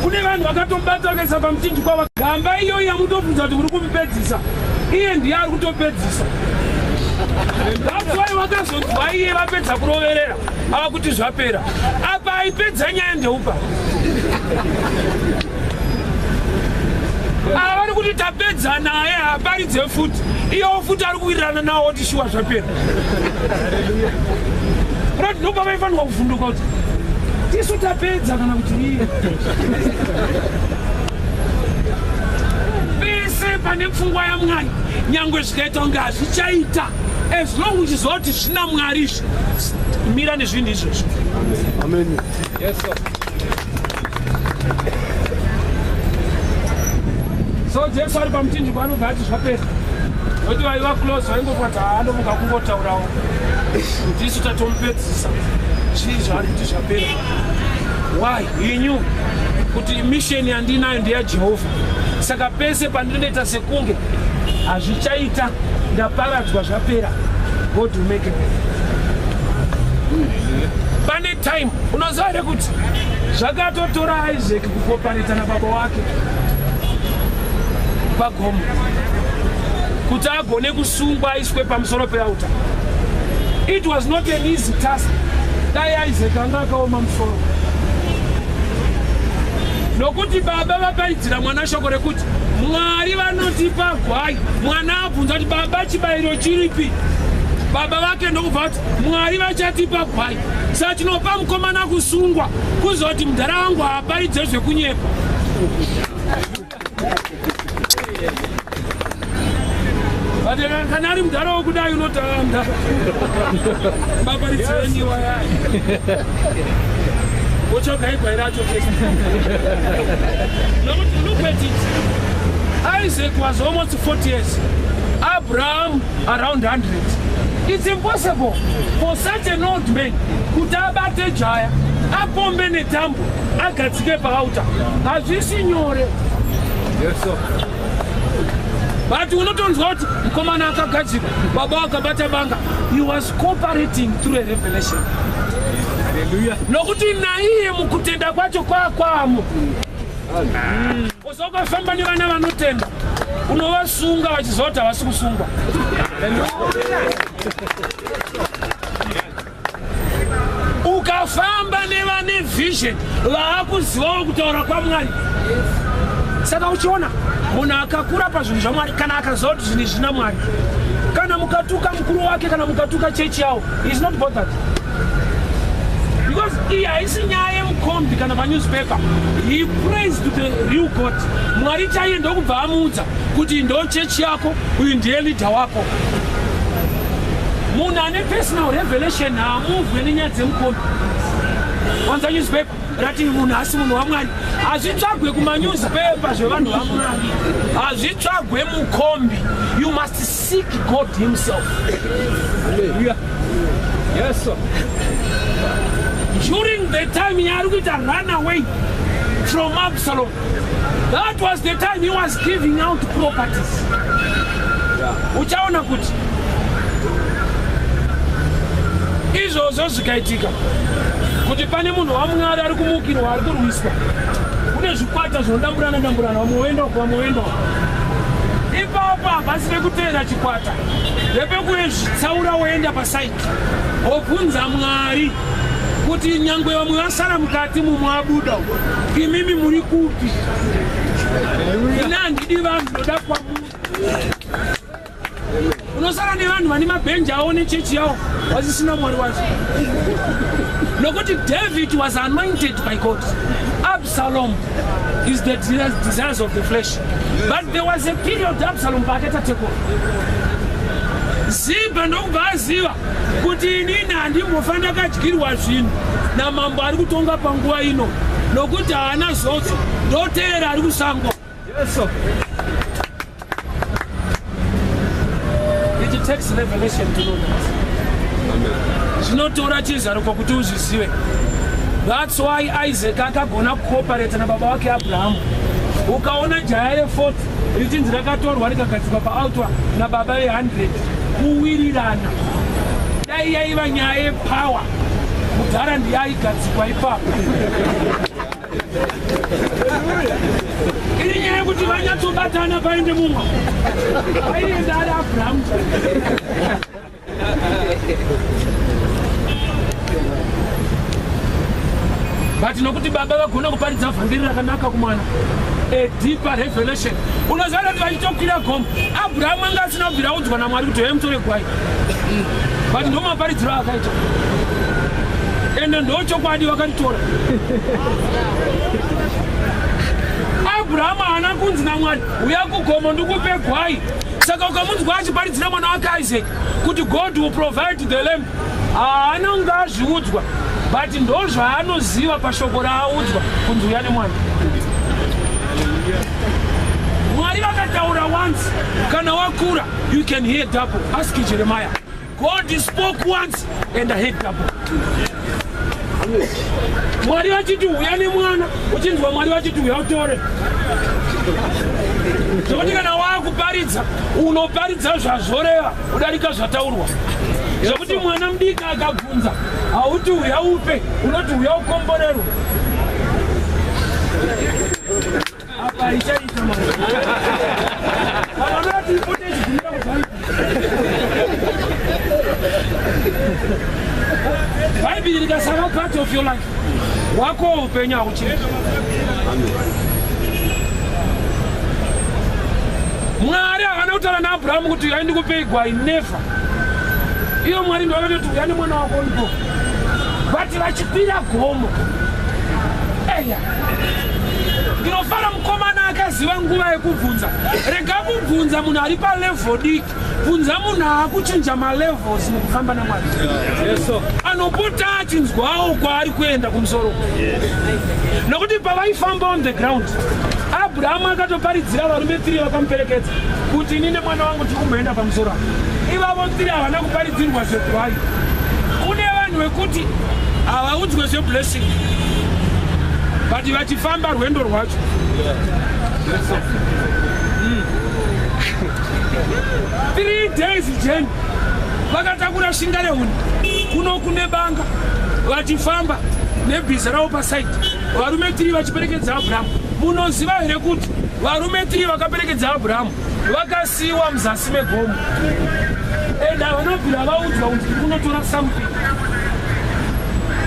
Speaker 1: Kune vanhu vakatomubata vakaisa pamuchinjikwa, gamba iyoyi yamutobvunza kuti uri kumupedzisa, iye ndiye ari kutopedzisa. That's why vakazonzwa iye vapedza kuroverera ava kuti zvapera, apa aipedza nyaya ndeupa. Ava vari kuti tapedza naye aparidze futi, iyewo futi ari kuwirirana nawo kuti shuwa zvapera. Rati ndopa vaifanirwa kuvhunduka kuti tisu tapedza kana kuti iye. Pese pane pfungwa yaMwari nyangwe zvikaita kunge hazvichaita, as long uchizoti zvina Mwari izvi, mira nezvinhu izvozvo. Amen. Yes, sir. So Jesu ari pamuchinjikwa anobva ati zvapera. Nokuti vaiva close vaingoti anomuka kungotaurawo kuti isu tatomupedzisa, zvii zvaari kuti zvapera. Why? He knew kuti mission yandinayo ndeyaJehovha. Saka pese pandinoita sekunge hazvichaita ndaparadzwa zvapera, God will make it. Pane time unoziva here kuti zvakatotora Isaac kukopareta nababa wake pagomo kuti agone kusungwa aiswe pamusoro peauta. It was not an easy task. Dai Isaac anga akaoma musoro, nokuti baba vaparidzira mwana shoko rekuti Mwari vanotipa gwai. Mwana abvunza kuti baba chibayiro chiripi? Baba vake ndokubva kuti Mwari vachatipa gwai. Saka tinopa mukomana kusungwa kuzoti mudhara wangu haaparidze zvekunyepa. But kanari mudaro kudai unotanda. Baba ritsenyi waya. Look at it. Isaac was almost 40 years. Abraham around 100. It's impossible for such an old man kutabate jaya apombe netambo akatsike pauta. Azvisinyore.
Speaker 2: Yes, sir.
Speaker 1: But unotonzwa kuti mukomana akagadzikwa baba akabata banga. He was cooperating through a revelation. Nokuti naiye mukutenda kwacho kwakwamo. Usokafamba nevana vanotenda unovasunga vachizota vasi kusungwa. Ukafamba nevane vision vaakuzivawo kutaura kwaMwari. Saka uchiona munhu akakura pazvinhu zvaMwari kana akaziva kuti zvinhu zvina Mwari, kana mukatuka mukuru wake kana mukatuka chechi yawo, he is not bothered. Because he haisi nyaya mukombi kana newspaper. He prays to the real God. Mwari chaiye ndokubva amuudza kuti ndo chechi yako, uyu ndiye leader wako. Munhu ane personal revelation haamuvwe nenyaya dzemukombi. Wanza newspaper rati munhu asi munhu waMwari. Hazvitsvagwe kumanewspaper zvevanhu vaMwari. Hazvitsvagwe mukombi. You must seek God himself.
Speaker 2: Hallelujah. Yes, sir.
Speaker 1: During the time he had to run away from Absalom, that was the time he was giving out properties. Uchaona kuti izvozvo zvikaitika kuti pane munhu waMwari ari kumukirwa, ari kurwiswa. Kune zvikwata zvinodamburana wamoenda uko. Ipapo hapasi pekuteera chikwata, ndepekuzvitsaura woenda pasaiti wobvunza Mwari kuti nyangwe vamwe vasara mukati mumwabuda imimi muri kupi? Handidi vanhu ndoda kwamuri. Unosara nevanhu vane mabhenji avo nechechi yavo vasisina Mwari wacho. Nokuti David was anointed by God. Absalom is the desires of the flesh. But there was a period Absalom paaketa teko. Ziba ndokubva aziva kuti inini handimbofanira kadyirwa zvinhu namambo ari kutonga panguva ino, nokuti haana zodzo, ndoteera ari kusango.
Speaker 2: Yes, sir.
Speaker 1: It takes revelation to know that. Zvinotora chizaruko kuti uzvizive. That's why Isaac akagona kucooperate nababa wake Abraham. Ukaona jaya re40 richinzi rakatorwa rikagadzikwa paautwa nababa ve100 kuwirirana. Dai yaiva nyaya yepower, kudhara ndiye aigadzikwa ipapo. Iri nyaya yekuti vanyatsobatana paende mumwe. Aienda ari Abraham. But nokuti baba vagona kuparidza vhangeri rakanaka kumwana, a deeper revelation. Unoziva kuti vachitokwira gomo, Abraham anga asina kubvira udzwa naMwari kuti hwe mutore gwai. But ndo maparidziro akaita. Ende ndo chokwadi vakaritora. Abraham haana kunzi naMwari uya kugomo ndikupe gwai. Saka ukamunzwa achiparidzira mwana wake Isaac kuti God will provide the lamb, haana kunge azviudzwa. But ndo zvaanoziva pashoko raaudzwa kunzi uya nemwana. Mwari vakataura once, kana wakura you can hear double. Ask Jeremiah. God spoke once and I heard double. Mwari vachiti uya nemwana, uchinzwa Mwari vachiti uya utore. Zvokuti kana waakuparidza unoparidza zvazoreva kudarika zvataurwa. Zvokuti mwana mudiki akabvunza hauti uya upe, unoti uya ukomborerwa. Apa ichaita mwana. Avanoti ipote chigumira kuzvaita. Bhaibheri rikasava part of your life, wako upenyu hauchinji. Mwari havana kutaura naAbhurahamu kuti uya ndikupei gwai, never. Iyo Mwari ndo vakatoti uya nemwana wako ndipo. But vachikwira gomo, eya, Ndinofara mukomana akaziva nguva yekubvunza. Rega kubvunza munhu ari palevel diki. Bvunza munhu akuchinja malevels mukufamba naMwari. Anopota achinzwawo kwaari kuenda kumusoro. Nokuti pavaifamba on the ground, Abrahamu akatoparidzira varume 3 vakamuperekedza kuti inini mwana wangu tirikumboenda pamusoro. Ivavo 3 havana kuparidzirwa zvekuvai. Kune vanhu vekuti havaudzwe zveblessing, but vachifamba rwendo rwacho. 3 days journey, vakatakura shinga rehuni kuno kune banga, vachifamba nebhiza ravo pasaidi. Varume 3 vachiperekedza Abrahamu. Munoziva here kuti varume 3 vakaperekedza Abrahamu vakasiyiwa muzasi megomo. Enda vanobvira vaudzwa kuti kunotora something.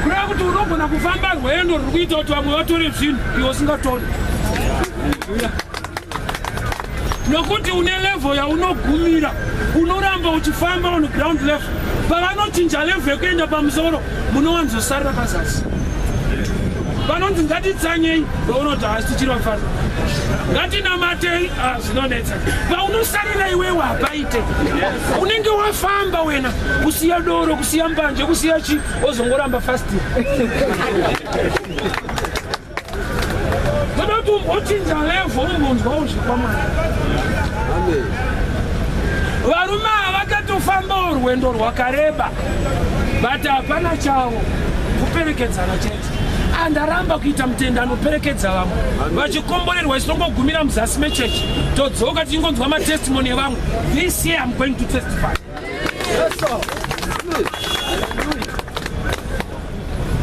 Speaker 1: Kureva kuti unogona kufamba rwendo ruri kuita kuti vamwe vatore zvinhu iwe usingatori. Nokuti une level yaunogumira, unoramba uchifamba on ground level. Pavanochinja level yekuenda pamusoro, munowanzosarira pazasi. Vanonzi ngatitsanyei, vaunoti hasi tichiri vafana. Ngatinamatei, zvinonetsa. Paunosarira iwewe hapaite. Unenge wafamba wena, kusiya doro, kusiya mbanje, kusiya chi, wozongoramba fasting. Todoti umbochinja level, umbonzwa uzvikwamana. Varume vakatofamba rwendo rwakareba, but hapana chavo kuperekedzana chete. Andaramba kuita mutenda anoperekedza vamwe vachikomborerwa isongogumira muzasi mechechi. Todzoka tichingonzwa matestimony evamwe. This year I'm going to testify.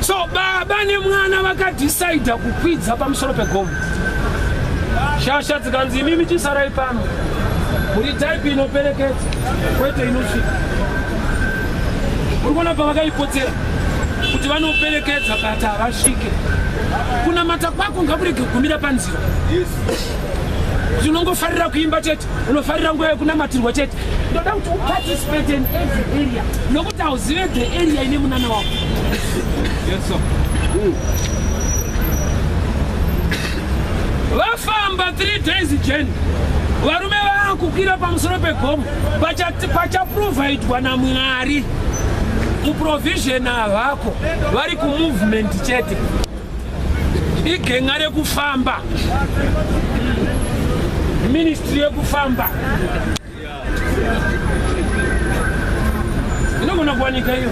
Speaker 1: So baba nemwana vakadecide kukwidza pamusoro pegomo. Shasha dzikanzi imimi chisarai pano, muri type inoperekedza kwete inosvika. Uri kuona pavakaipotsera kuti vanoperekedza but havasvike. Kunamata kwako ngakurege kugumira panzira. Kuti unongofarira kuimba chete, unofarira nguva yekunamatirwa chete. Ndoda kuti uparticipate in every area, nokuti hauzive the area ine munana wako. Vafamba 3 days journey, varume vakukwira pamusoro pegomo, pachaprovidwa naMwari. Kuprovision havako, vari kumovement chete. Igenga rekufamba, ministry yekufamba. Inogona kuwanika hiyo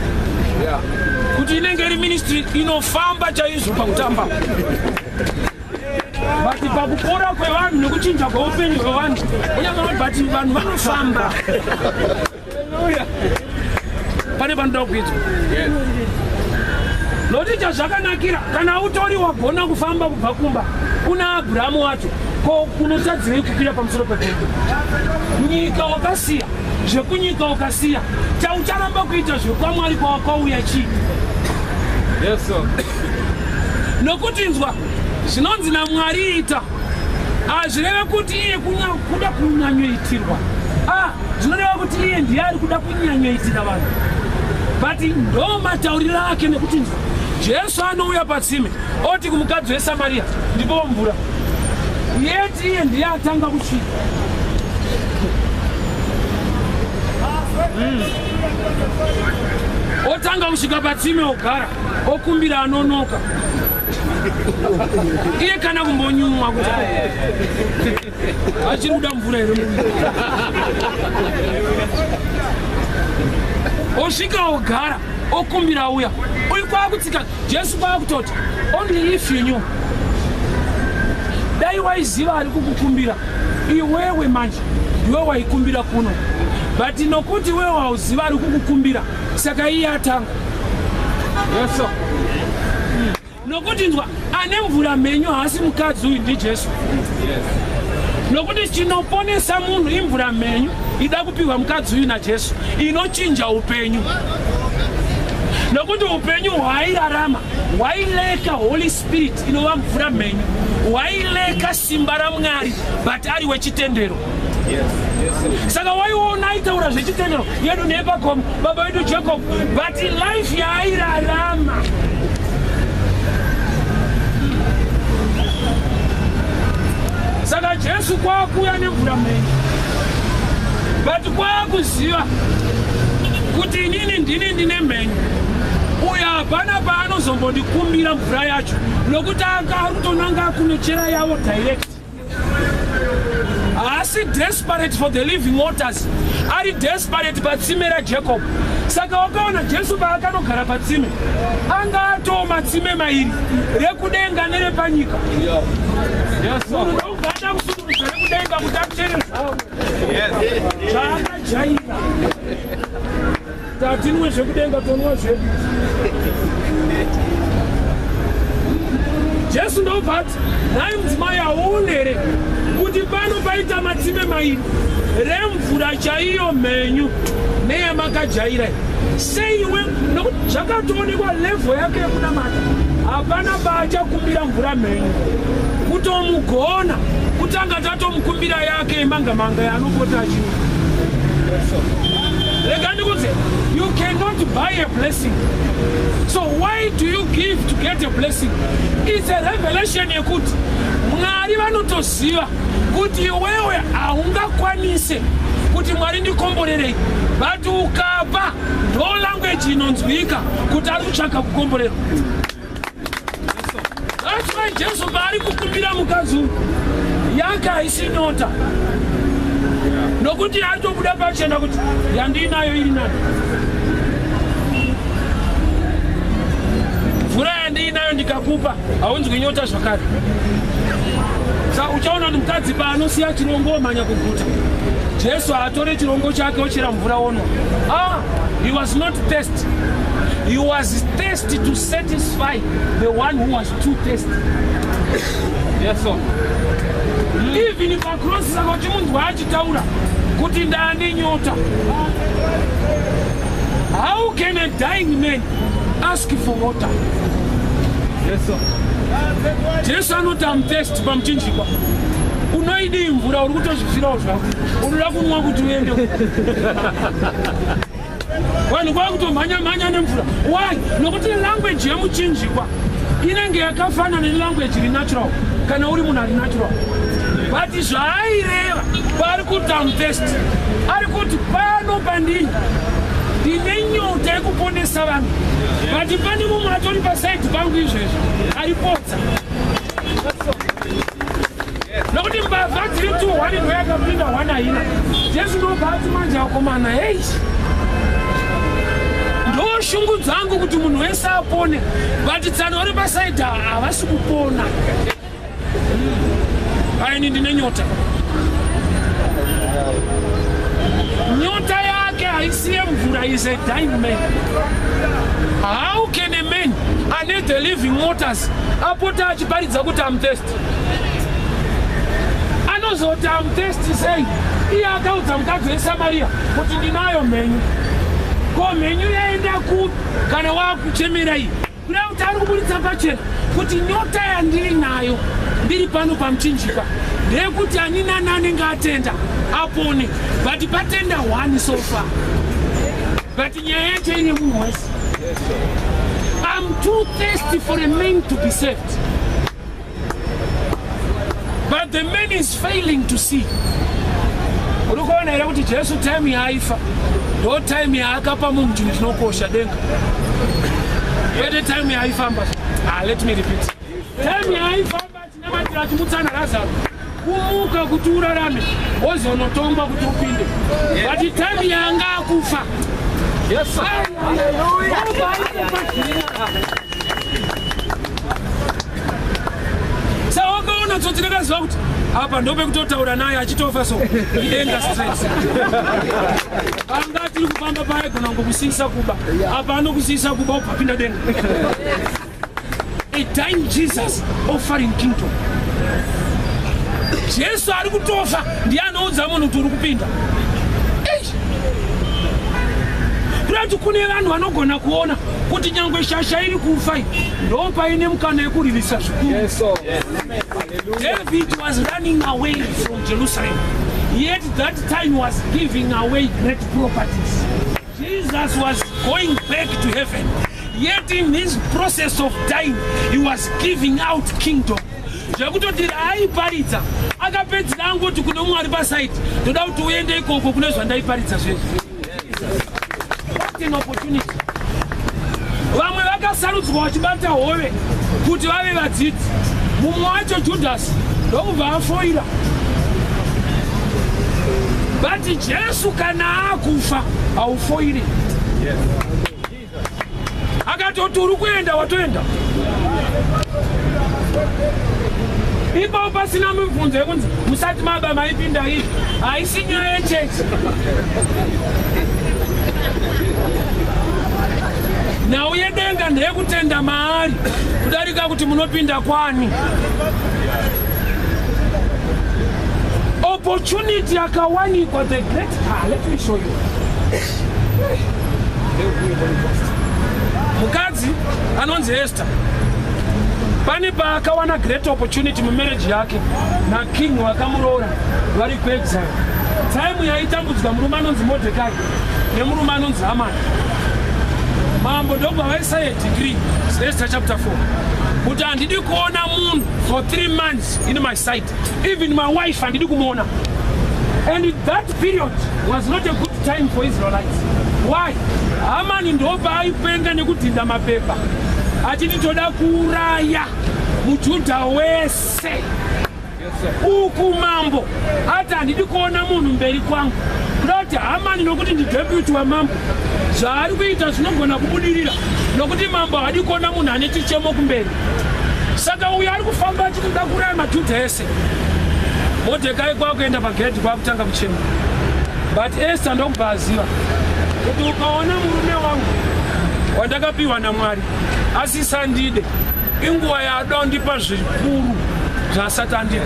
Speaker 1: kuti inenge iri ministry inofamba chaizvo pakutamba. But pakupora kwevanhu nekuchinja kweupenyu hwevanhu, but vanhu vanofamba. Pane panoda kuitwa. Noti chazvakanakira kana utori wagona kufamba kubva kumba kuna Abrahamu wacho, ko kunotadzirei kukwira pamusoro pegomo? Nyika wakasiya, zvekunyika ukasiya, chaucharamba kuita zvekwamwari kwawakauya chii? Nokuti nzwa zvinonzi naMwari ita, hazvireve kuti iye kuda kunyanyoitirwa. Zvinoreva kuti iye ndiye ari kuda kunyanyoitira vanhu. But ndo matauriro ake nekuti nzwa Jesu anouya patsime oti kumukadzi weSamaria ndipo mvura. Yeti iye ndiye atanga kusvika. Otanga kusvika patsime ogara, okumbira anonoka. Iye kana kumbonyumwa kuti achiri kuda mvura here muviri. Osvika ogara, okumbira uya. Uyu kwakutsika, Jesu kwakutoti, only if you knew. Dai waiziva ari kukukumbira, iwewe manje, iwe waikumbira kuno. But nokuti wewe wauziva ari kukukumbira, saka iye atanga. Nokuti nzwa, ane mvura menyu hasi mukadzi uyu ndi Jesu. Nokuti chinoponesa munhu imvura menyu ida kupiwa mukadzi uyu naJesu, inochinja upenyu. Nokuti upenyu hwairarama hwaileka Holy Spirit inova mvura menyu, hwaileka simba raMwari but ari wechitendero. Saka waiona aitaura zvechitendero yedu neEbhakomu, baba wedu Jacob, but life yaairarama akuya nemvura menyu. But kwakuziva kuti inini ndine menyu. Uya hapana paanozombondikumbira mvura yacho nokuti akarutonanga kunochera yavo direct. Asi desperate for the living waters. Ari desperate patsime raJacob. Saka wakaona Jesu paakanogara patsime. Anga atoo matsime mairi rekudenga nerepanyika. Munhu ndougada kusuduruza rekudenga kuti akucheresa. Zvaakajaira. Tatinwe zvekudenga tonwa zvedu. Jesu ndobva ati nhai mudzimai aonere kuti pano paita matsime mairi remvura chaiyo mhenyu neyamakajaira. Seiwe nokuti zvakatoonekwa level yake yekunamata hapana paachakumbira mvura mhenyu kutomugona kutanga tatomukumbira yake yemangamanga yaanopota achiwa. Rega ndikuti you cannot buy a blessing. So why do you give to get a blessing? It's a revelation yekuti Mwari vanotoziva kuti iwewe haungakwanise kuti Mwari ndikomborerei, but ukapa ndo language inonzwika kuti ari kutsvaka kukomborerwa. That's why Jesu paari kukumbira mukadzi yake haisi nyota, nokuti atobuda pachena kuti yandinayo iri nani. Mvura yandinayo ndikakupa haunzwi nyota zvakare. Saka uchaona kuti mukadzi paanosiya chirongo omhanya kuguta. Jesu haatore chirongo chake ochera mvura onwa. He was not thirsty. He was thirsty to satisfy the one who was too thirsty. Yes, sir. Even pakrosi saka kuti munhu achitaura kuti ndane nyota. How can a dying man ask for water? Yes, sir. Jesu anoti I'm thirsty pamuchinjikwa. Unoidi mvura uri kutozvifirawo zvako. Unoda kunwa kuti uende. Vanhu kwakutomhanya nemvura. Why? Nokuti language yemuchinjikwa inenge yakafanana nelanguage iri natural kana uri munhu ari natural. But zvaaireva pari kuti I'm thirsty ari kuti pano pandini ndine nyota yekuponesa vanhu, but pane mumwe atori pasaidi pangu izvezvo aripodza. Nokuti mbavha dziri 200 ndoyakapinda 1 haina. Jesu ndobva ati manje akomana, hei ndo shungu dzangu kuti munhu wese apone, but tsano uri pasaidi havasi kupona. Paini ndine nyota. Nyota yake haisiye mvura, is a dying man. How can a man ane the living waters apota achiparidza kuti I'm thirsty? Anozoti I'm thirsty sei? Iye akaudza mukadzi weSamaria kuti ndinayo mhenyu. Ko mhenyu yaenda kupi kana wakuchemera iyi? Kuda kuti ari kuburitsa pachena kuti nyota yandiri nayo ndiri pano pamuchinjikwa ndeyekuti hanina anenge atenda apone, but patenda 1 so far. But nyaya yacho ine munhu wese. I'm too thirsty for a man to be saved. But the man is failing to see. Uri kuona here kuti Jesu time yaaifa ndo time yaakapa munhu chinhu chinokosha denga. Kwete time yaaifamba. Let me repeat. Time yaaifamba achinamatira achimutsana Lazaro kumuka kuti urarame wozonotonga kuti upinde. But time yaanga akufa. Yes, sir. Saka wakaona tsotsi rakaziva kuti apa ndope kutotaura naye achitofa so idenga stress. Anga tiri kufamba paya gona ngokusisa kuba. Apa anokusisa kuba upapinda denga. A dying Jesus offering kingdom. Jesu ari kutofa ndiye anoudza munhu kuti uri kupinda. Kurati kune vanhu vanogona kuona kuti nyangwe shasha iri kufa ndo paine mukana yekuririsa zvikuru.
Speaker 2: Yes, sir.
Speaker 1: David was running away from Jerusalem, yet that time was giving away great properties. Jesus was going back to heaven, yet in his process of dying he was giving out kingdom. zvekutoti aiparidza akapedzera angoti kune mumwe ari pasaiti toda kuti uende ikoko kune zvandaiparidza zvezvi. What an opportunity. Vamwe vakasarudzwa vachibata hove kuti vave vadzidzi. Mumwe wacho Judhasi ndokubva afoira. But Jesu kana akufa aufoiri. Akatoti uri kuenda watoenda. Ipapo pasina mibvunzo yekunzi musati maba maipinda iyi haisi nyaya yechechi. Nhau yedenga ndeyekutenda maari kudarika kuti munopinda kwani. Opportunity akawanikwa the great let me show you. Mukadzi anonzi Esther pane paakawana great opportunity mumarriage yake na king wakamuroora vari kuexile. Time yaitambudzwa murume anonzi Mordecai nemurume anonzi Haman. Mambo ndobva vaisaya degree Esther chapter 4 kuti handidi kuona munhu for 3 months in my sight, even my wife handidi kumuona. And that period was not a good time for Israelites. Why? Haman ndobva aipenga nekudhinda mapepa achiti toda kuuraya muJudha wese. Uku mambo ati handidi kuona munhu mberi kwangu. Kuti Haman nokuti ndideputy wamambo zvaari kuita zvinogona kubudirira nokuti mambo hadi kuona munhu ane chichemo kumberi. Saka uyo ari kufamba achitoda kuuraya maJudha ese. Mordecai kwakuenda pagedhi kwakutanga kuchema. But Esther ndokubva aziva kuti ukaona murume wangu wandakapiwa naMwari asisandide inguva yaada ndipa zvikuru zvasati andida.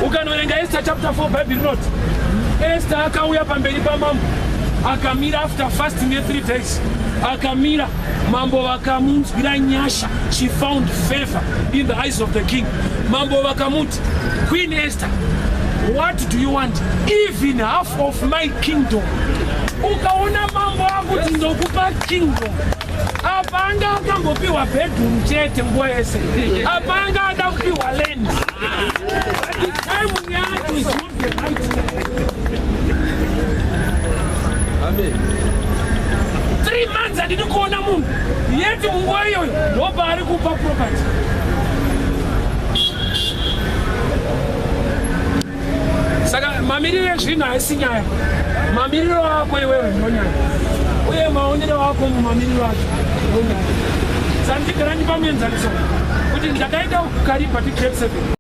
Speaker 1: Ukanoverenga Esther chapter 4 Bible note, Esther akauya pamberi pamambo akamira after fasting 3 days. Akamira mambo vakamunzwira nyasha. She found favor in the eyes of the king. Mambo vakamuti, Queen Esther, what do you want? Even half of my kingdom. Ukaona mambo akuti ndokupa kingdom. Apanga akambopiwa bedroom chete nguva yese. Apanga ada kupiwa land. But the time yake is not the right time. Amen. 3 months handidi kuona munhu yeti munguva iyoyo ndobva ari kupa property. Saka mamiriro ezvinhu haisi nyaya. Mamiriro ako iwewe ndonyaya. Uye maonero ako mumamiriro acho ndonyaya. Saka ndigara ndipamuenzaniso kuti ndakaenda kuKaripa grade 7